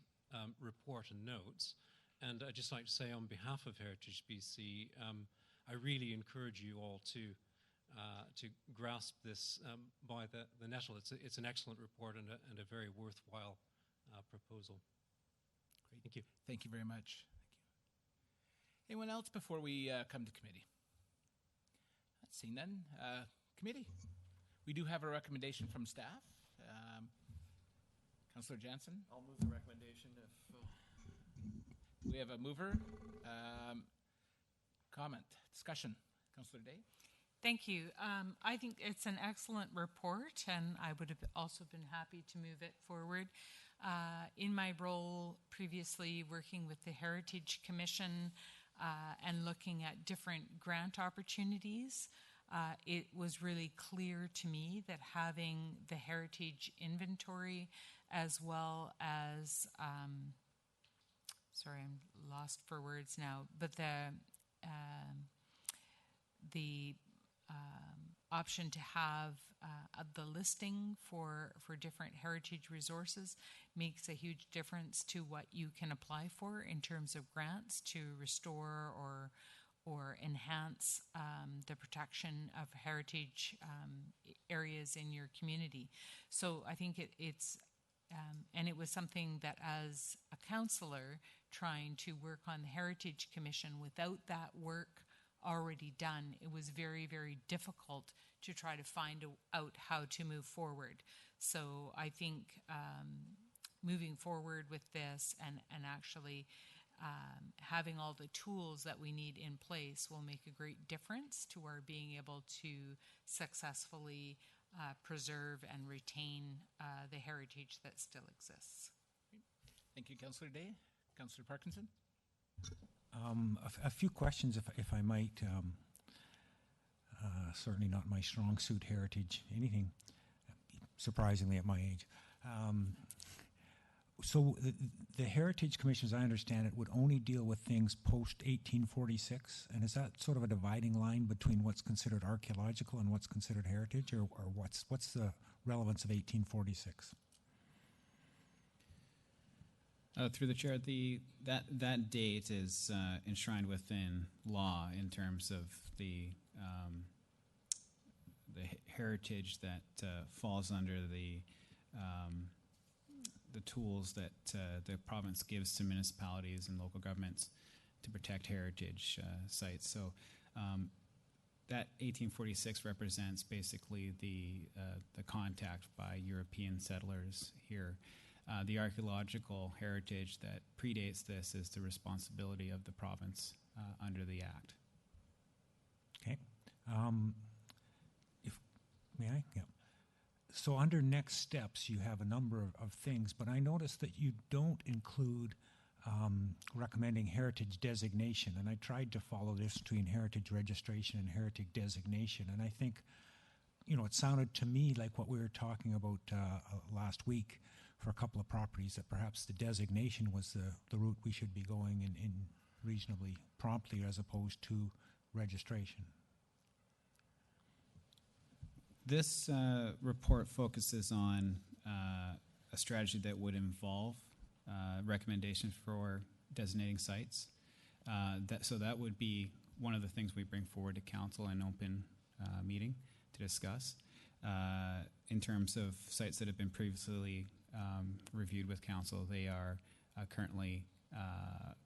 report and notes, and I'd just like to say on behalf of Heritage BC, I really encourage you all to grasp this by the nettle. It's an excellent report and a very worthwhile proposal. Great. Thank you. Thank you very much. Thank you. Anyone else before we come to committee? Not seeing none. Committee. We do have a recommendation from staff. Councillor Jansen. I'll move the recommendation if... We have a mover. Comment, discussion. Councillor Day. Thank you. I think it's an excellent report, and I would have also been happy to move it forward. In my role previously working with the Heritage Commission and looking at different grant opportunities, it was really clear to me that having the heritage inventory as well as, sorry, I'm lost for words now, but the option to have the listing for different heritage resources makes a huge difference to what you can apply for in terms of grants to restore or enhance the protection of heritage areas in your community. So I think it's and it was something that as a councillor trying to work on the Heritage Commission without that work already done, it was very, very difficult to try to find out how to move forward. So I think moving forward with this and actually having all the tools that we need in place will make a great difference to our being able to successfully preserve and retain the heritage that still exists. Thank you, Councillor Day. Councillor Parkinson. A few questions, if I might. Certainly not my strong suit, heritage, anything, surprisingly at my age. So the Heritage Commission, as I understand it, would only deal with things post-1846, and is that sort of a dividing line between what's considered archaeological and what's considered heritage, or what's the relevance of 1846? Through the chair, that date is enshrined within law in terms of the heritage that falls under the tools that the province gives to municipalities and local governments to protect heritage sites. So that 1846 represents basically the contact by European settlers here. The archaeological heritage that predates this is the responsibility of the province under the Act. Okay. May I? Yeah. So under next steps, you have a number of things, but I noticed that you don't include recommending heritage designation, and I tried to follow this between heritage registration and heritage designation, and I think, it sounded to me like what we were talking about last week for a couple of properties, that perhaps the designation was the route we should be going in reasonably promptly as opposed to registration. This report focuses on a strategy that would involve recommendations for designating sites. So that would be one of the things we bring forward to council in open meeting to discuss. In terms of sites that have been previously reviewed with council, they are currently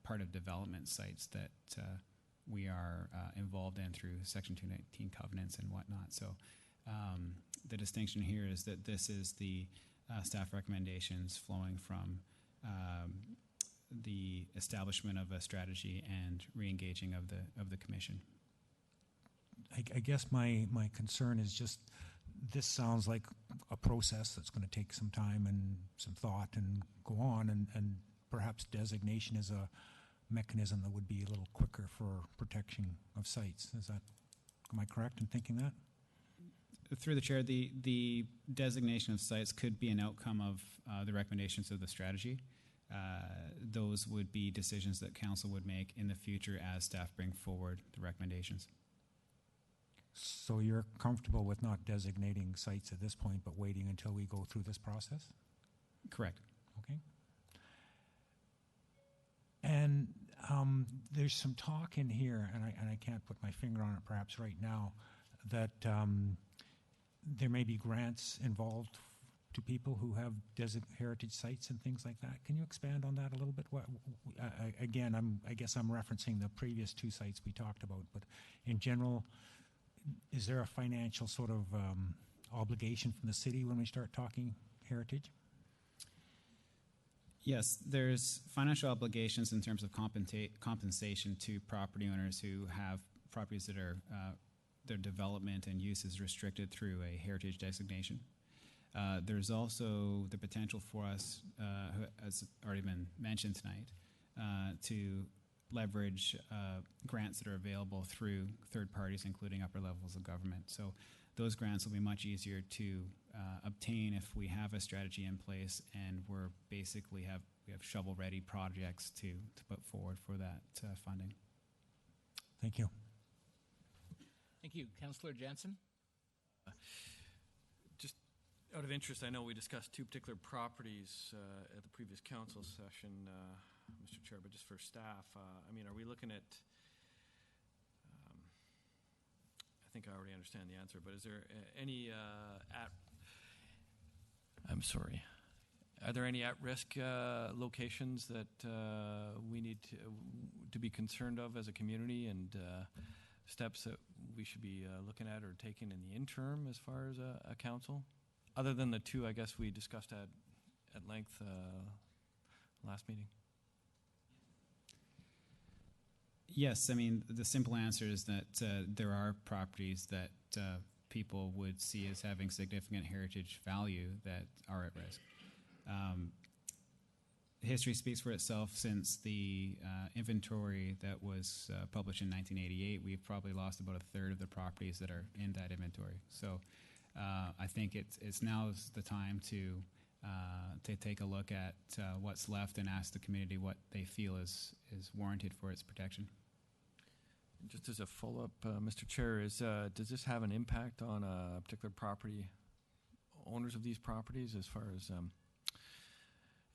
part of development sites that we are involved in through Section 219 covenants and whatnot. So the distinction here is that this is the staff recommendations flowing from the establishment of a strategy and re-engaging of the commission. I guess my concern is just this sounds like a process that's going to take some time and some thought and go on, and perhaps designation is a mechanism that would be a little quicker for protection of sites. Am I correct in thinking that? Through the chair, the designation of sites could be an outcome of the recommendations of the strategy. Those would be decisions that council would make in the future as staff bring forward the recommendations. So you're comfortable with not designating sites at this point, but waiting until we go through this process? Correct. Okay. And there's some talk in here, and I can't put my finger on it perhaps right now, that there may be grants involved to people who have heritage sites and things like that. Can you expand on that a little bit? Again, I guess I'm referencing the previous two sites we talked about, but in general, is there a financial sort of obligation from the city when we start talking heritage? Yes, there's financial obligations in terms of compensation to property owners who have properties that are their development and use is restricted through a heritage designation. There's also the potential for us, as already been mentioned tonight, to leverage grants that are available through third parties, including upper levels of government. So those grants will be much easier to obtain if we have a strategy in place and we have shovel-ready projects to put forward for that funding. Thank you. Thank you. Councillor Jansen? Just out of interest, I know we discussed two particular properties at the previous council session, Mr. Chair, but just for staff, are we looking at, I think I already understand the answer, but is there any are there any at-risk locations that we need to be concerned of as a community, and steps that we should be looking at or taking in the interim as far as a council? Other than the two, I guess, we discussed at length last meeting. Yes, the simple answer is that there are properties that people would see as having significant heritage value that are at risk. History speaks for itself. Since the inventory that was published in 1988, we've probably lost about a third of the properties that are in that inventory. So I think it's now the time to take a look at what's left and ask the community what they feel is warranted for its protection. Just as a follow-up, Mr. Chair, does this have an impact on particular property owners of these properties as far as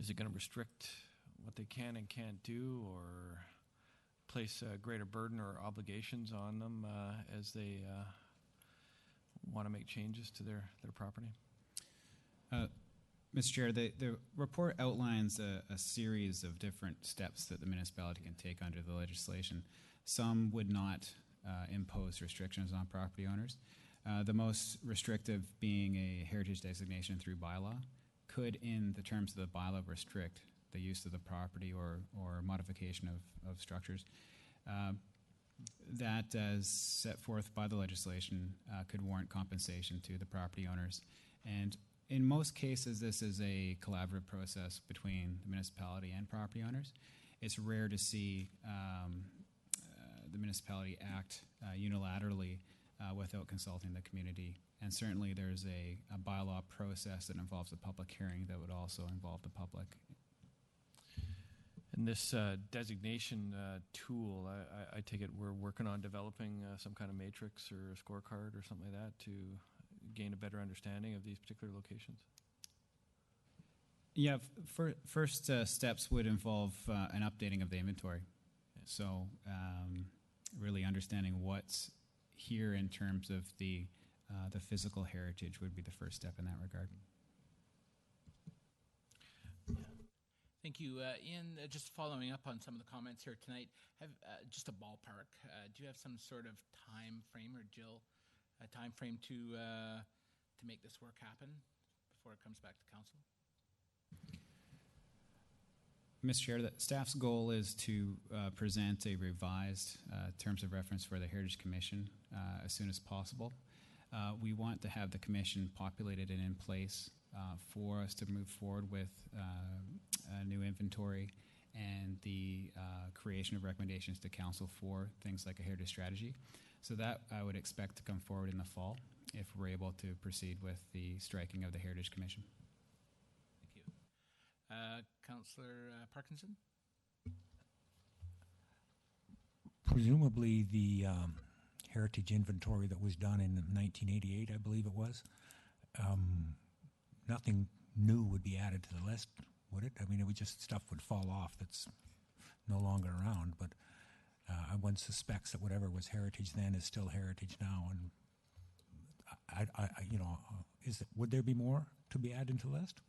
is it going to restrict what they can and can't do, or place a greater burden or obligations on them as they want to make changes to their property? Mr. Chair, the report outlines a series of different steps that the municipality can take under the legislation. Some would not impose restrictions on property owners. The most restrictive being a heritage designation through bylaw could, in the terms of the bylaw, restrict the use of the property or modification of structures. That, as set forth by the legislation, could warrant compensation to the property owners. And in most cases, this is a collaborative process between the municipality and property owners. It's rare to see the municipality act unilaterally without consulting the community. And certainly there's a bylaw process that involves a public hearing that would also involve the public. And this designation tool, I take it we're working on developing some kind of matrix or a scorecard or something like that to gain a better understanding of these particular locations? Yeah, first steps would involve an updating of the inventory. So really understanding what's here in terms of the physical heritage would be the first step in that regard. Thank you. Ian, just following up on some of the comments here tonight, have just a ballpark. Do you have some sort of time frame, or Jill, a time frame to make this work happen before it comes back to council? Mr. Chair, the staff's goal is to present a revised terms of reference for the Heritage Commission as soon as possible. We want to have the commission populated and in place for us to move forward with a new inventory and the creation of recommendations to council for things like a heritage strategy. So that I would expect to come forward in the fall if we're able to proceed with the striking of the Heritage Commission. Thank you. Councillor Parkinson? Presumably the heritage inventory that was done in 1988, I believe it was, nothing new would be added to the list, would it? I mean, it would just, stuff would fall off that's no longer around, but one suspects that whatever was heritage then is still heritage now, and would there be more to be added to the list?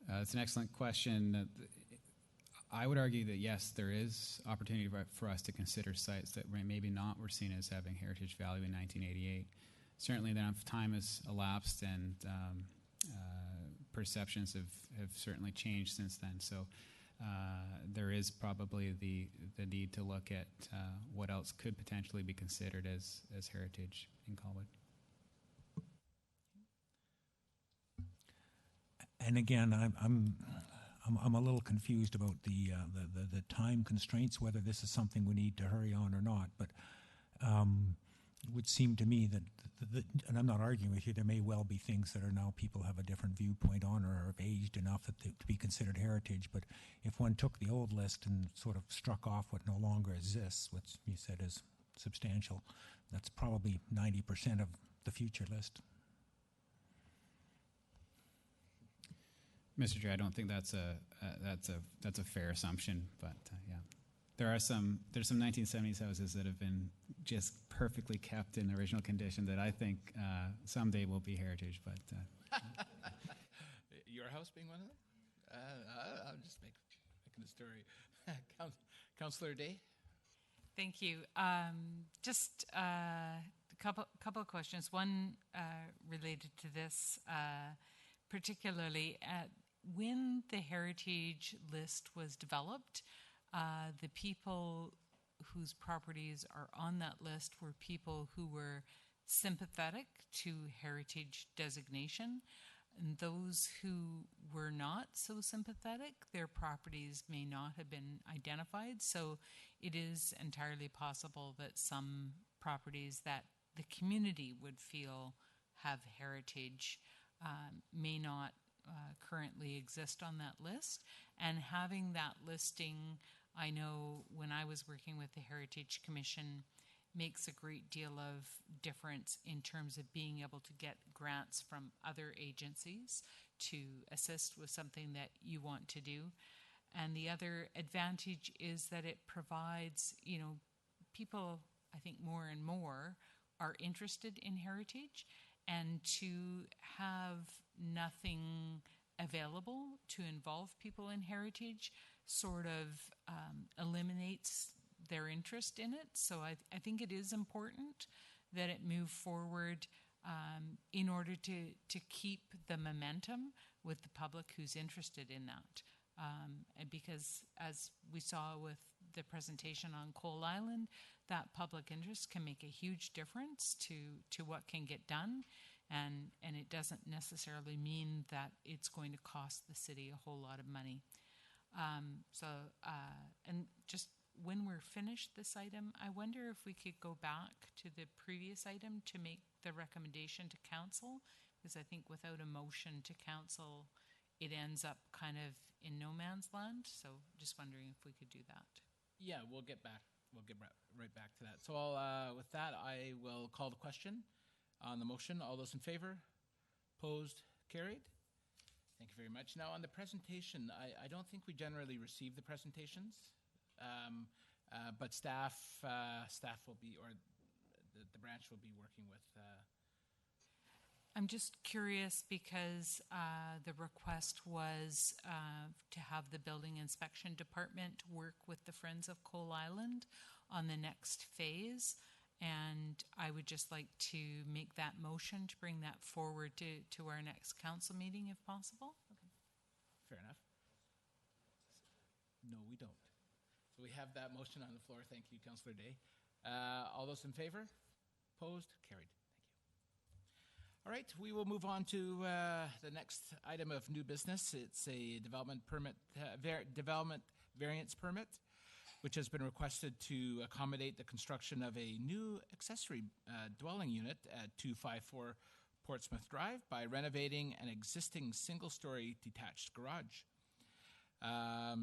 It's an excellent question. I would argue that yes, there is opportunity for us to consider sites that maybe not were seen as having heritage value in 1988. Certainly, enough time has elapsed, and perceptions have certainly changed since then. So there is probably the need to look at what else could potentially be considered as heritage in Colwood. And again, I'm a little confused about the time constraints, whether this is something we need to hurry on or not. But it would seem to me that, and I'm not arguing with you, there may well be things that are now people have a different viewpoint on or have aged enough that to be considered heritage. But if one took the old list and sort of struck off what no longer exists, what you said is substantial, that's probably 90% of the future list. Mr. Chair, I don't think that's a fair assumption, but yeah, there's some 1970s houses that have been just perfectly kept in original condition that I think someday will be heritage. But your house being one of them? I'm just making the story. Councillor Day. Thank you. Just a couple of questions. One related to this, particularly when the heritage list was developed, the people whose properties are on that list were people who were sympathetic to heritage designation. And those who were not so sympathetic, their properties may not have been identified. So it is entirely possible that some properties that the community would feel have heritage may not currently exist on that list. And having that listing, I know when I was working with the Heritage Commission, makes a great deal of difference in terms of being able to get grants from other agencies to assist with something that you want to do. And the other advantage is that it provides, people, I think more and more are interested in heritage, and to have nothing available to involve people in heritage sort of eliminates their interest in it. So I think it is important that it move forward in order to keep the momentum with the public who's interested in that. And because as we saw with the presentation on Coal Island, that public interest can make a huge difference to what can get done. And it doesn't necessarily mean that it's going to cost the city a whole lot of money. And just when we're finished this item, I wonder if we could go back to the previous item to make the recommendation to council, because I think without a motion to council, it ends up kind of in no man's land. So just wondering if we could do that. Yeah, we'll get back. We'll get right back to that. So with that, I will call the question on the motion. All those in favor? Opposed? Carried? Thank you very much. Now on the presentation, I don't think we generally receive the presentations, but staff will be, or the branch will be working with I'm just curious because the request was to have the building inspection department work with the Friends of Coal Island on the next phase. And I would just like to make that motion to bring that forward to our next council meeting if possible. Okay. Fair enough. No, we don't. So we have that motion on the floor. Thank you, Councillor Day. All those in favor? Opposed? Carried. Thank you. All right, we will move on to the next item of new business. It's a development permit, development variance permit, which has been requested to accommodate the construction of a new accessory dwelling unit at 254 Portsmouth Drive by renovating an existing single-story detached garage.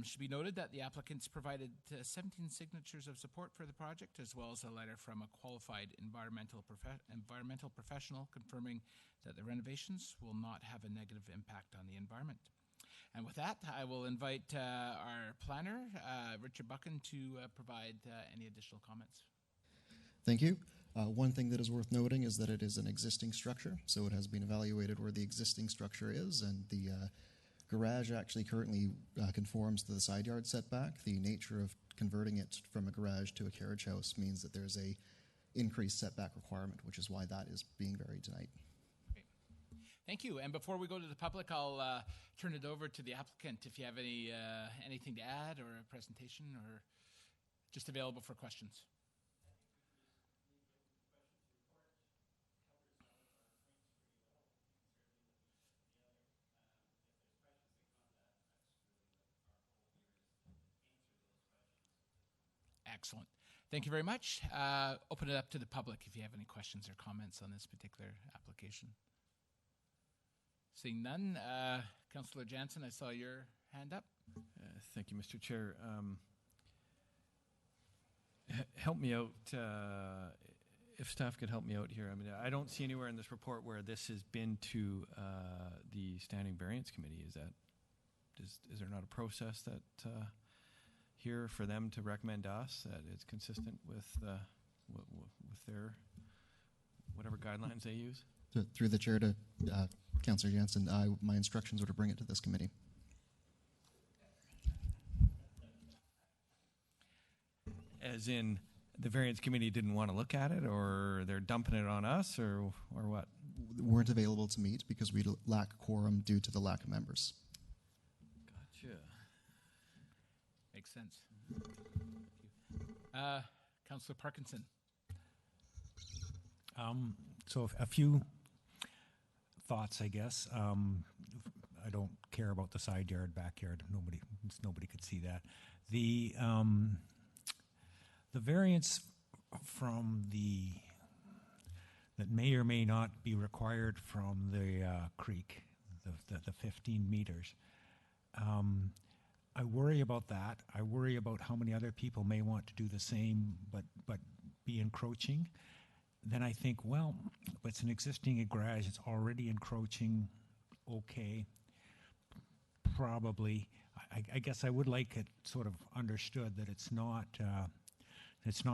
Should be noted that the applicants provided 17 signatures of support for the project, as well as a letter from a qualified environmental professional confirming that the renovations will not have a negative impact on the environment. And with that, I will invite our planner, Richard Buchan, to provide any additional comments. Thank you. One thing that is worth noting is that it is an existing structure, so it has been evaluated where the existing structure is, and the garage actually currently conforms to the side yard setback. The nature of converting it from a garage to a carriage house means that there's a increased setback requirement, which is why that is being varied tonight. Okay. Thank you. And before we go to the public, I'll turn it over to the applicant if you have any anything to add or a presentation or just available for questions. Excellent. Thank you very much. Open it up to the public if you have any questions or comments on this particular application. Seeing none, Councillor Jansen, I saw your hand up. Thank you, Mr. Chair. Help me out, if staff could help me out here. I mean, I don't see anywhere in this report where this has been to the Standing Variance Committee. Is there not a process that here for them to recommend to us that it's consistent with their whatever guidelines they use? Through the chair to Councillor Jansen, my instructions were to bring it to this committee. As in, the variance committee didn't want to look at it, or they're dumping it on us, or what? Weren't available to meet because we lack quorum due to the lack of members. Gotcha. Makes sense. Councillor Parkinson. So a few thoughts, I guess. I don't care about the side yard, backyard. Nobody could see that. The variance from that may or may not be required from the creek, the 15 meters. I worry about that. I worry about how many other people may want to do the same, but be encroaching. Then I think, well, but it's an existing garage. It's already encroaching. Okay, probably. I guess I would like it sort of understood that it's not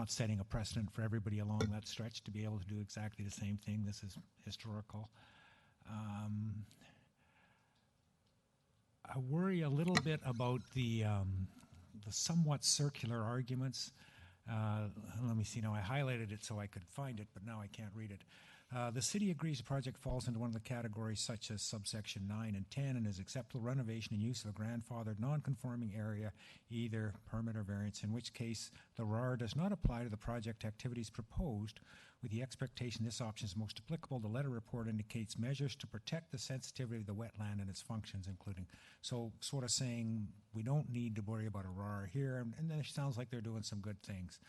setting a precedent for everybody along that stretch to be able to do exactly the same thing. This is historical. I worry a little bit about the somewhat circular arguments. Let me see now. I highlighted it so I could find it, but now I can't read it. The city agrees the project falls into one of the categories such as subsection 9 and 10 and is acceptable renovation and use of a grandfathered non-conforming area, either permit or variance, in which case the RAR does not apply to the project activities proposed. With the expectation this option is most applicable, the letter report indicates measures to protect the sensitivity of the wetland and its functions, including. So sort of saying we don't need to worry about a RAR here, and then it sounds like they're doing some good things.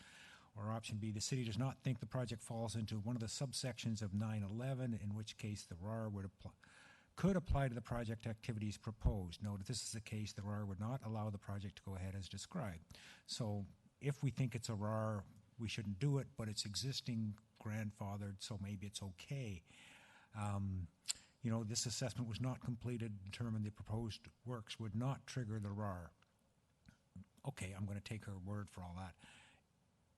Or option B, the city does not think the project falls into one of the subsections of 911, in which case the RAR could apply to the project activities proposed. Note, if this is the case, the RAR would not allow the project to go ahead as described. So if we think it's a RAR, we shouldn't do it, but it's existing grandfathered, so maybe it's okay. This assessment was not completed, determined the proposed works would not trigger the RAR. Okay, I'm going to take her word for all that.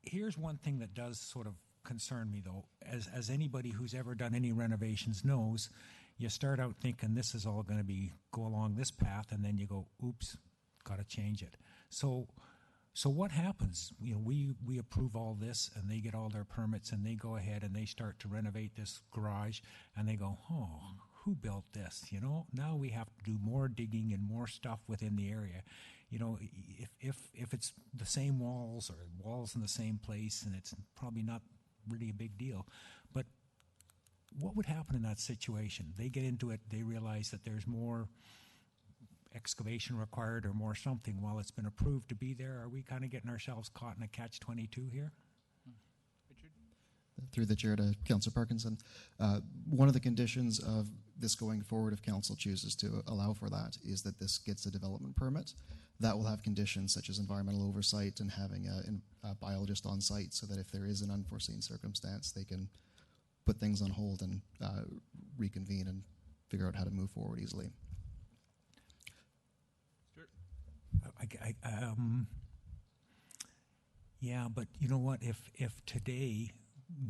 Here's one thing that does sort of concern me, though. As anybody who's ever done any renovations knows, you start out thinking this is all going to go along this path, and then you go, oops, got to change it. So what happens? You know, we approve all this, and they get all their permits, and they go ahead and they start to renovate this garage, and they go, oh, who built this? You know, now we have to do more digging and more stuff within the area. You know, if it's the same walls or walls in the same place, and it's probably not really a big deal. But what would happen in that situation? They get into it, they realize that there's more excavation required or more something while it's been approved to be there. Are we kind of getting ourselves caught in a catch-22 here? Richard? Through the chair to Councillor Parkinson, one of the conditions of this going forward, if council chooses to allow for that, is that this gets a development permit. That will have conditions such as environmental oversight and having a biologist on site, so that if there is an unforeseen circumstance, they can put things on hold and reconvene and figure out how to move forward easily. Yeah, but you know what? If today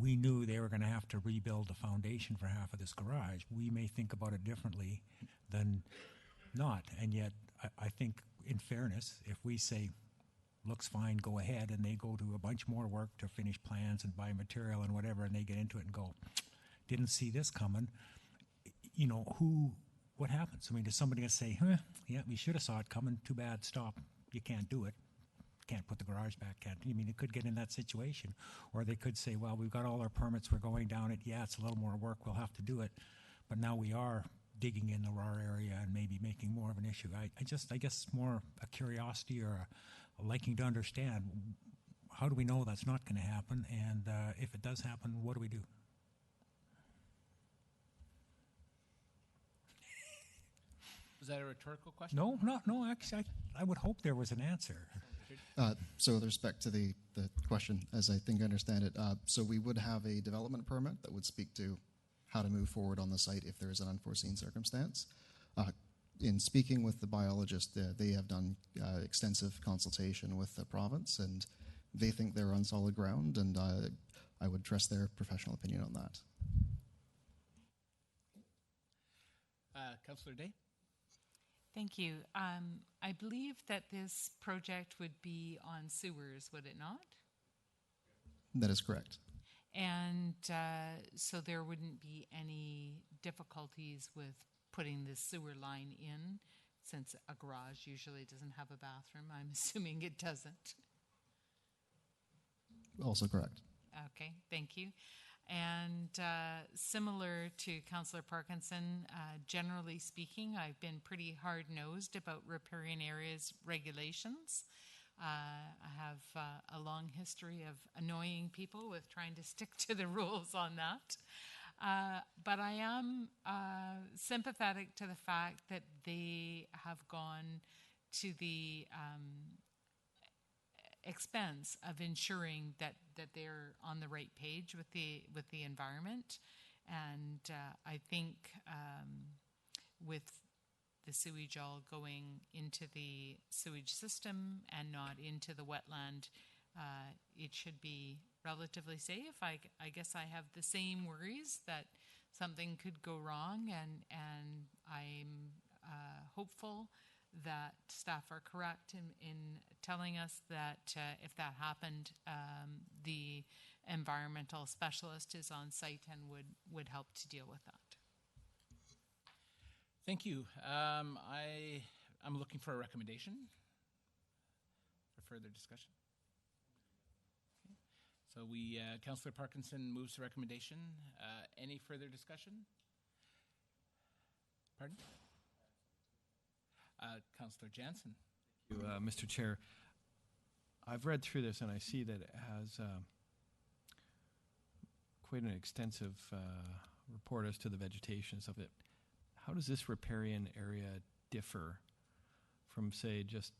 we knew they were going to have to rebuild the foundation for half of this garage, we may think about it differently than not. And yet, I think, in fairness, if we say, looks fine, go ahead, and they go to a bunch more work to finish plans and buy material and whatever, and they get into it and go, didn't see this coming, you know, what happens? I mean, does somebody gonna say, yeah, we should have saw it coming, too bad, stop, you can't do it, can't put the garage back, I mean, it could get in that situation. Or they could say, well, we've got all our permits, we're going down it, yeah, it's a little more work, we'll have to do it, but now we are digging in the raw area and maybe making more of an issue. I guess more a curiosity or a liking to understand, how do we know that's not going to happen, and if it does happen, what do we do? Was that a rhetorical question? No, actually, I would hope there was an answer. So with respect to the question, as I think I understand it, so we would have a development permit that would speak to how to move forward on the site if there is an unforeseen circumstance. In speaking with the biologist, they have done extensive consultation with the province, and they think they're on solid ground, and I would trust their professional opinion on that. Councillor Day? Thank you. I believe that this project would be on sewers, would it not? That is correct. And so there wouldn't be any difficulties with putting the sewer line in, since a garage usually doesn't have a bathroom. I'm assuming it doesn't. Also correct. Okay, thank you. And similar to Councillor Parkinson, generally speaking, I've been pretty hard-nosed about riparian areas regulations. I have a long history of annoying people with trying to stick to the rules on that. But I am sympathetic to the fact that they have gone to the expense of ensuring that they're on the right page with the environment. And I think with the sewage all going into the sewage system and not into the wetland, it should be relatively safe. I guess I have the same worries that something could go wrong, and I'm hopeful that staff are correct in telling us that if that happened, the environmental specialist is on site and would help to deal with that. Thank you. I'm looking for a recommendation for further discussion. Okay. So Councillor Parkinson moves the recommendation. Any further discussion? Pardon? Councillor Jansen. Thank you, Mr. Chair. I've read through this and I see that it has quite an extensive report as to the vegetation of it. How does this riparian area differ from, say, just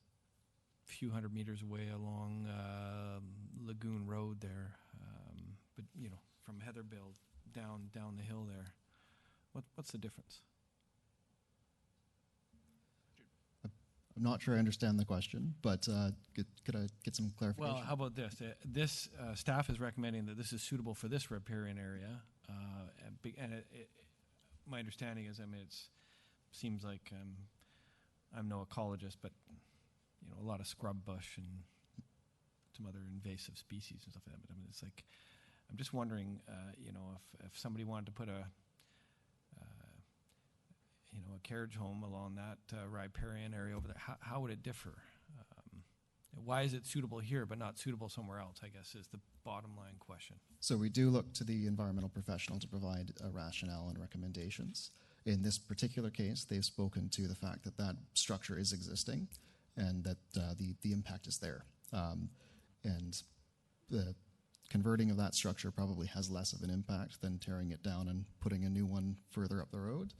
a few hundred meters away along Lagoon Road there, but you know, from Heatherbill down the hill there? What's the difference? I'm not sure I understand the question, but could I get some clarification? Well, how about this? This staff is recommending that this is suitable for this riparian area, and my understanding is, I mean, it seems like I'm no ecologist, but you know, a lot of scrub bush and some other invasive species and stuff like that. But I mean, it's like, I'm just wondering, you know, if somebody wanted to put a you know, a carriage home along that riparian area over there, how would it differ? Why is it suitable here but not suitable somewhere else, I guess, is the bottom line question. So we do look to the environmental professional to provide a rationale and recommendations. In this particular case, they've spoken to the fact that that structure is existing and that the impact is there. And the converting of that structure probably has less of an impact than tearing it down and putting a new one further up the road.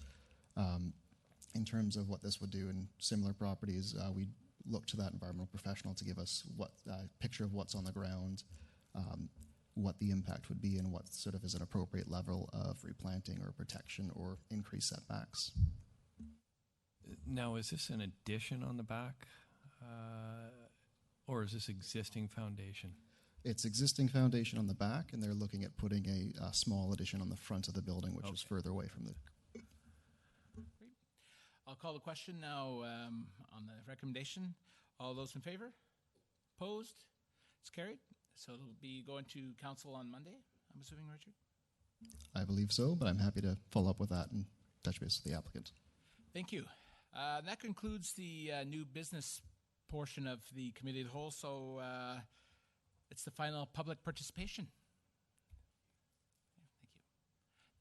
In terms of what this would do in similar properties, we look to that environmental professional to give us what picture of what's on the ground, what the impact would be, and what sort of is an appropriate level of replanting or protection or increased setbacks. Now, is this an addition on the back, or is this existing foundation? It's existing foundation on the back, and they're looking at putting a small addition on the front of the building, which is further away from the... I'll call the question now on the recommendation. All those in favor? Opposed? It's carried. So it'll be going to council on Monday, I'm assuming, Richard? I believe so, but I'm happy to follow up with that and touch base with the applicant. Thank you. That concludes the new business portion of the committee of the whole. So it's the final public participation. Thank you.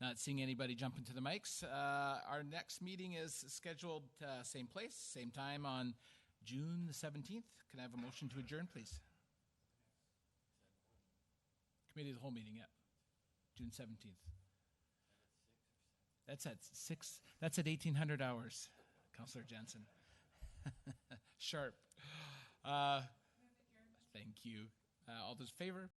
Not seeing anybody jump into the mics. Our next meeting is scheduled same place, same time on June the 17th. Can I have a motion to adjourn, please? Committee of the whole meeting, yeah. June 17th. That's at 6. That's at 1800 hours, Councillor Jensen. Sharp. Thank you. All those in favor?